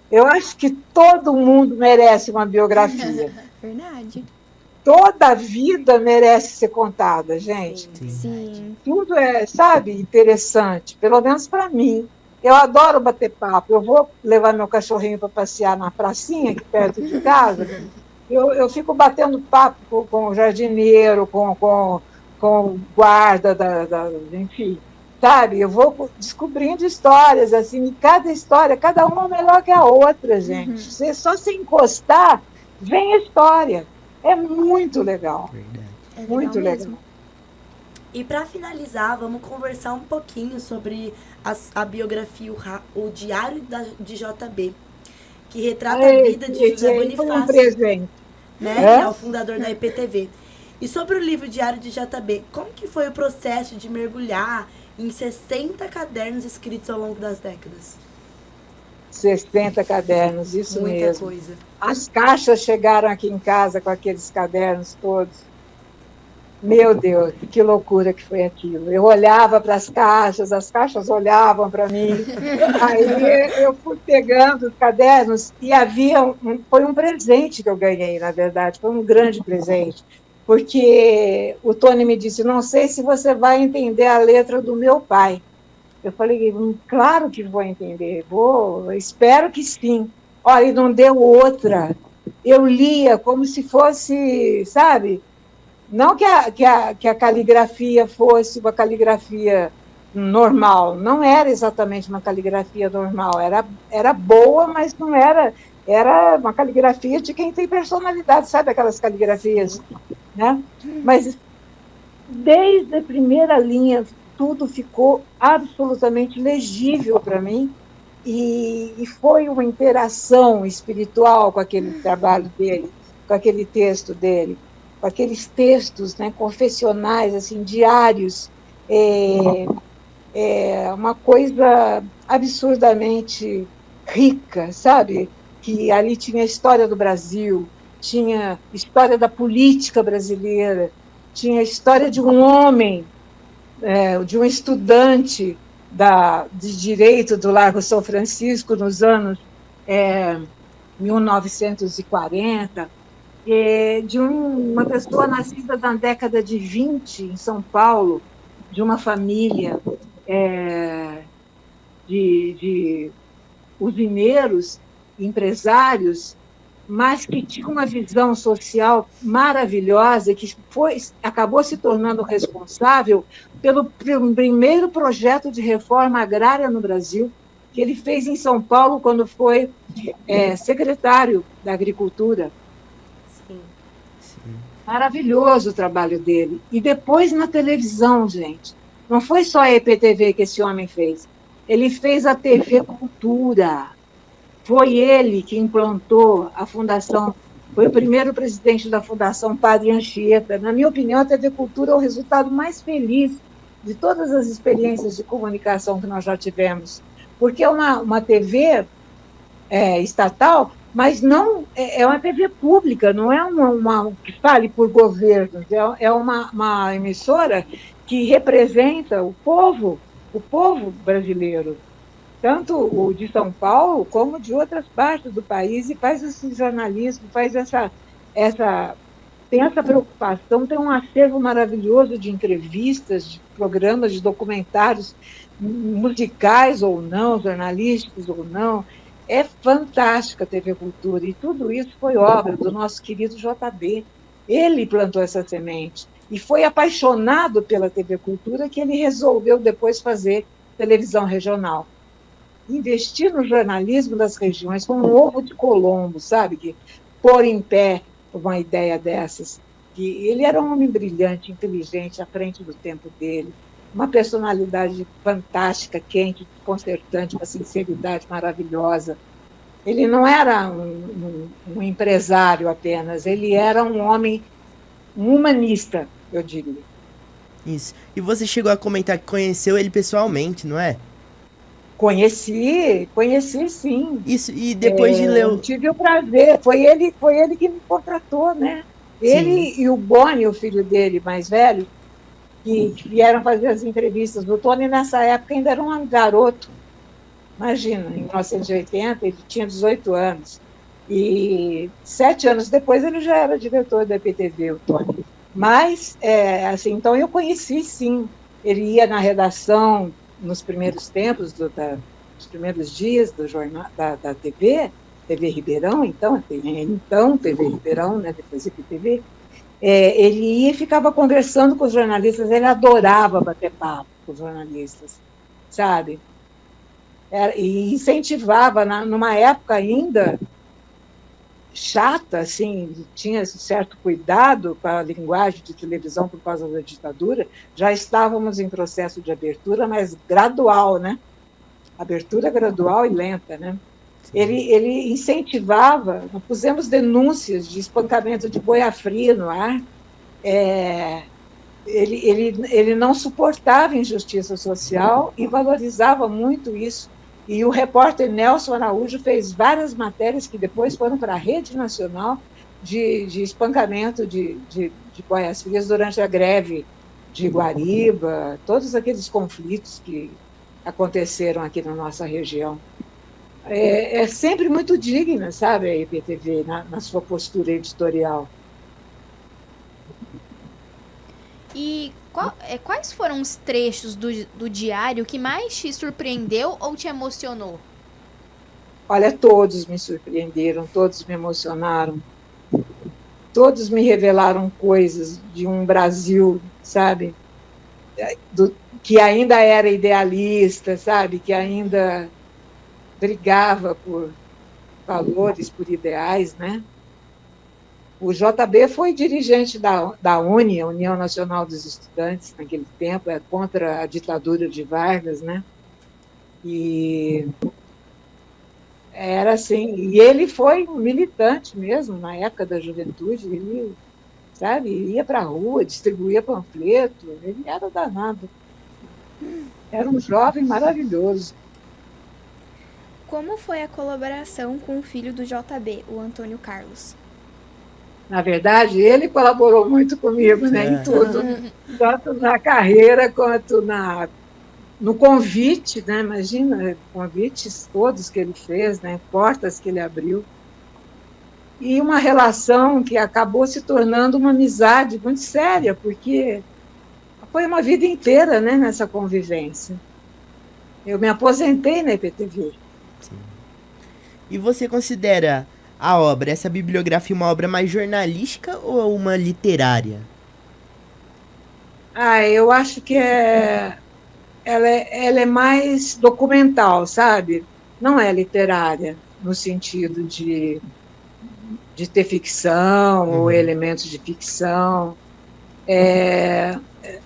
eu acho que todo mundo merece uma biografia. Verdade. Toda a vida merece ser contada, gente. Sim. Tudo sabe, interessante, pelo menos para mim. Eu adoro bater papo. Eu vou levar meu cachorrinho para passear na pracinha, aqui perto de casa. Eu fico batendo papo com o jardineiro, com o guarda, enfim. Sabe, eu vou descobrindo histórias, assim, e cada história, cada uma melhor que a outra, gente. Você só se encostar, vem a história. É muito legal. Verdade. Muito legal. E para finalizar, vamos conversar um pouquinho sobre a biografia, o Diário de JB, que retrata a vida de José Bonifácio. Foi um presente. Né? Que é o fundador da IPTV. E sobre o livro Diário de JB, como que foi o processo de mergulhar em 60 cadernos escritos ao longo das décadas? 60 cadernos, isso Muita mesmo. coisa. As caixas chegaram aqui em casa com aqueles cadernos todos. Meu Deus, que loucura que foi aquilo. Eu olhava para as caixas olhavam para mim. Aí eu fui pegando os cadernos e foi um presente que eu ganhei, na verdade, foi um grande presente. Porque o Tony me disse, não sei se você vai entender a letra do meu pai. Eu falei, claro que vou entender, espero que sim. Olha, e não deu outra. Eu lia como se fosse, sabe, não que a caligrafia fosse uma caligrafia normal. Não era exatamente uma caligrafia normal. Era boa, mas não era. Era uma caligrafia de quem tem personalidade, sabe aquelas caligrafias, né? Mas desde a primeira linha tudo ficou absolutamente legível para mim e foi uma interação espiritual com aquele trabalho dele, com aquele texto dele, com aqueles textos, né, confessionais, assim, diários, uma coisa absurdamente rica, sabe? Que ali tinha a história do Brasil, tinha história da política brasileira, tinha a história de um homem, de um estudante de direito do Largo São Francisco nos anos 1940, de uma pessoa nascida na década de 20 em São Paulo, de uma família de usineiros, empresários, mas que tinha uma visão social maravilhosa e que acabou se tornando responsável pelo primeiro projeto de reforma agrária no Brasil, que ele fez em São Paulo quando foi secretário da Agricultura. Sim. Maravilhoso o trabalho dele. E depois na televisão, gente. Não foi só a EPTV que esse homem fez. Ele fez a TV Cultura. Foi ele que implantou a fundação, foi o primeiro presidente da Fundação Padre Anchieta. Na minha opinião, a TV Cultura é o resultado mais feliz de todas as experiências de comunicação que nós já tivemos, porque é uma TV estatal, mas não é uma TV pública, não é uma que fale por governos, é uma emissora que representa o povo brasileiro, tanto o de São Paulo como de outras partes do país, e faz esse jornalismo, tem essa preocupação, tem um acervo maravilhoso de entrevistas, de programas, de documentários musicais ou não, jornalísticos ou não. É fantástica a TV Cultura, e tudo isso foi obra do nosso querido JB. Ele plantou essa semente, e foi apaixonado pela TV Cultura que ele resolveu depois fazer televisão regional. Investir no jornalismo das regiões como um ovo de Colombo, sabe? Que pôr em pé uma ideia dessas. Que ele era um homem brilhante, inteligente, à frente do tempo dele, uma personalidade fantástica, quente, desconcertante, uma sinceridade maravilhosa. Ele não era um empresário apenas, ele era um homem, um humanista, eu diria. Isso. E você chegou a comentar que conheceu ele pessoalmente, não é? Conheci sim. Isso, e depois de ler... Tive o prazer, foi ele que me contratou, né? Ele e o Boni, o filho dele mais velho, que vieram fazer as entrevistas. O Tony, nessa época, ainda era um garoto. Imagina, em 1980, ele tinha 18 anos. E 7 anos depois, ele já era diretor da EPTV, o Tony. Mas, assim, então eu conheci, sim. Ele ia na redação nos primeiros tempos, nos primeiros dias do jornal, da TV Ribeirão, então TV Ribeirão, né, depois EPTV. Ele ia e ficava conversando com os jornalistas, ele adorava bater papo com os jornalistas, sabe? E incentivava, numa época ainda chata, assim, tinha esse certo cuidado com a linguagem de televisão por causa da ditadura, já estávamos em processo de abertura, mas gradual, né? Abertura gradual e lenta, né? Ele incentivava, nós pusemos denúncias de espancamento de boia fria no ar, ele não suportava injustiça social e valorizava muito isso. E o repórter Nelson Araújo fez várias matérias que depois foram para a rede nacional de espancamento de boias frias durante a greve de Guariba, todos aqueles conflitos que aconteceram aqui na nossa região. É sempre muito digna, sabe, a EPTV, na sua postura editorial. E quais foram os trechos do diário que mais te surpreendeu ou te emocionou? Olha, todos me surpreenderam, todos me emocionaram, todos me revelaram coisas de um Brasil, sabe, que ainda era idealista, sabe? Que ainda brigava por valores, por ideais, né? O JB foi dirigente da UNE, a União Nacional dos Estudantes, naquele tempo, contra a ditadura de Vargas, né? E era assim, e ele foi um militante mesmo, na época da juventude, ele, sabe, ia para a rua, distribuía panfleto, ele era danado. Era um jovem maravilhoso. Como foi a colaboração com o filho do JB, o Antônio Carlos? Na verdade, ele colaborou muito comigo, né, em tudo, tanto na carreira quanto no convite, né, imagina, convites todos que ele fez, né, portas que ele abriu, e uma relação que acabou se tornando uma amizade muito séria, porque foi uma vida inteira, né, nessa convivência. Eu me aposentei na IPTV. Sim. E você considera a obra, essa bibliografia, uma obra mais jornalística ou uma literária? Eu acho que ela é mais documental, sabe? Não é literária, no sentido de ter ficção ou elementos de ficção.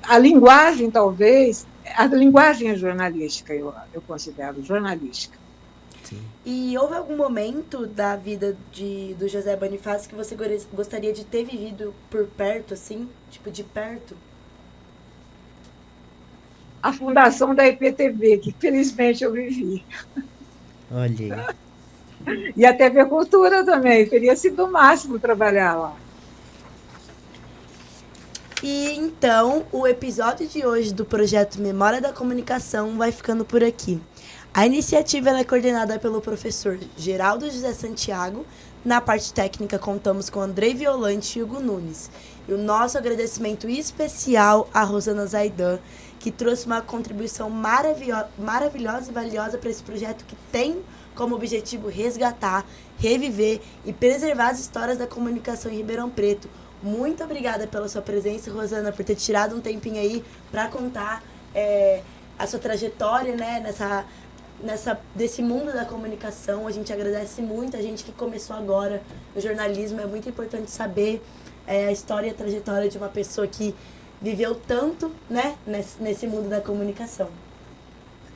A linguagem, talvez, a linguagem é jornalística, eu considero jornalística. Sim. E houve algum momento da vida do José Bonifácio que você gostaria de ter vivido por perto, assim? Tipo, de perto? A fundação da IPTV, que felizmente eu vivi. Olha aí. E a TV Cultura também, teria sido o máximo trabalhar lá. E então, o episódio de hoje do projeto Memória da Comunicação vai ficando por aqui. A iniciativa ela é coordenada pelo professor Geraldo José Santiago. Na parte técnica, contamos com Andrei Violante e Hugo Nunes. E o nosso agradecimento especial a Rosana Zaidan, que trouxe uma contribuição maravilhosa e valiosa para esse projeto que tem como objetivo resgatar, reviver e preservar as histórias da comunicação em Ribeirão Preto. Muito obrigada pela sua presença, Rosana, por ter tirado um tempinho aí para contar a sua trajetória, né, desse mundo da comunicação. A gente agradece muito, a gente que começou agora no jornalismo. É muito importante saber a história e a trajetória de uma pessoa que viveu tanto, né, nesse mundo da comunicação.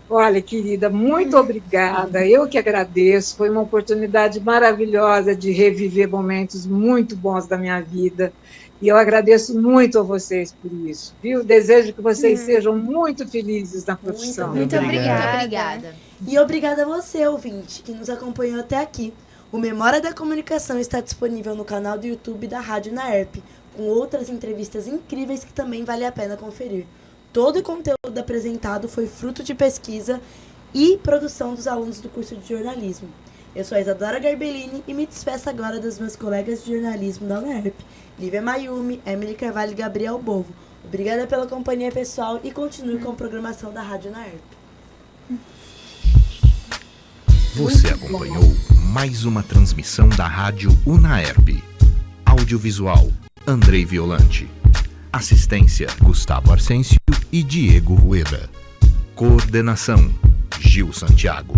Olha, querida, muito obrigada. Eu que agradeço. Foi uma oportunidade maravilhosa de reviver momentos muito bons da minha vida. E eu agradeço muito a vocês por isso, viu? Desejo que vocês sejam muito felizes na profissão. Muito obrigada. E obrigada a você, ouvinte, que nos acompanhou até aqui. O Memória da Comunicação está disponível no canal do YouTube da Rádio Naerp, com outras entrevistas incríveis que também vale a pena conferir. Todo o conteúdo apresentado foi fruto de pesquisa e produção dos alunos do curso de jornalismo. Eu sou a Isadora Garbellini e me despeço agora dos meus colegas de jornalismo da UNERP, Lívia Mayumi, Emily Carvalho e Gabriel Bovo. Obrigada pela companhia, pessoal, e continue com a programação da Rádio Naerp. Você acompanhou mais uma transmissão da Rádio UNAERP. Audiovisual, Andrei Violante. Assistência, Gustavo Arsêncio e Diego Rueda. Coordenação, Gil Santiago.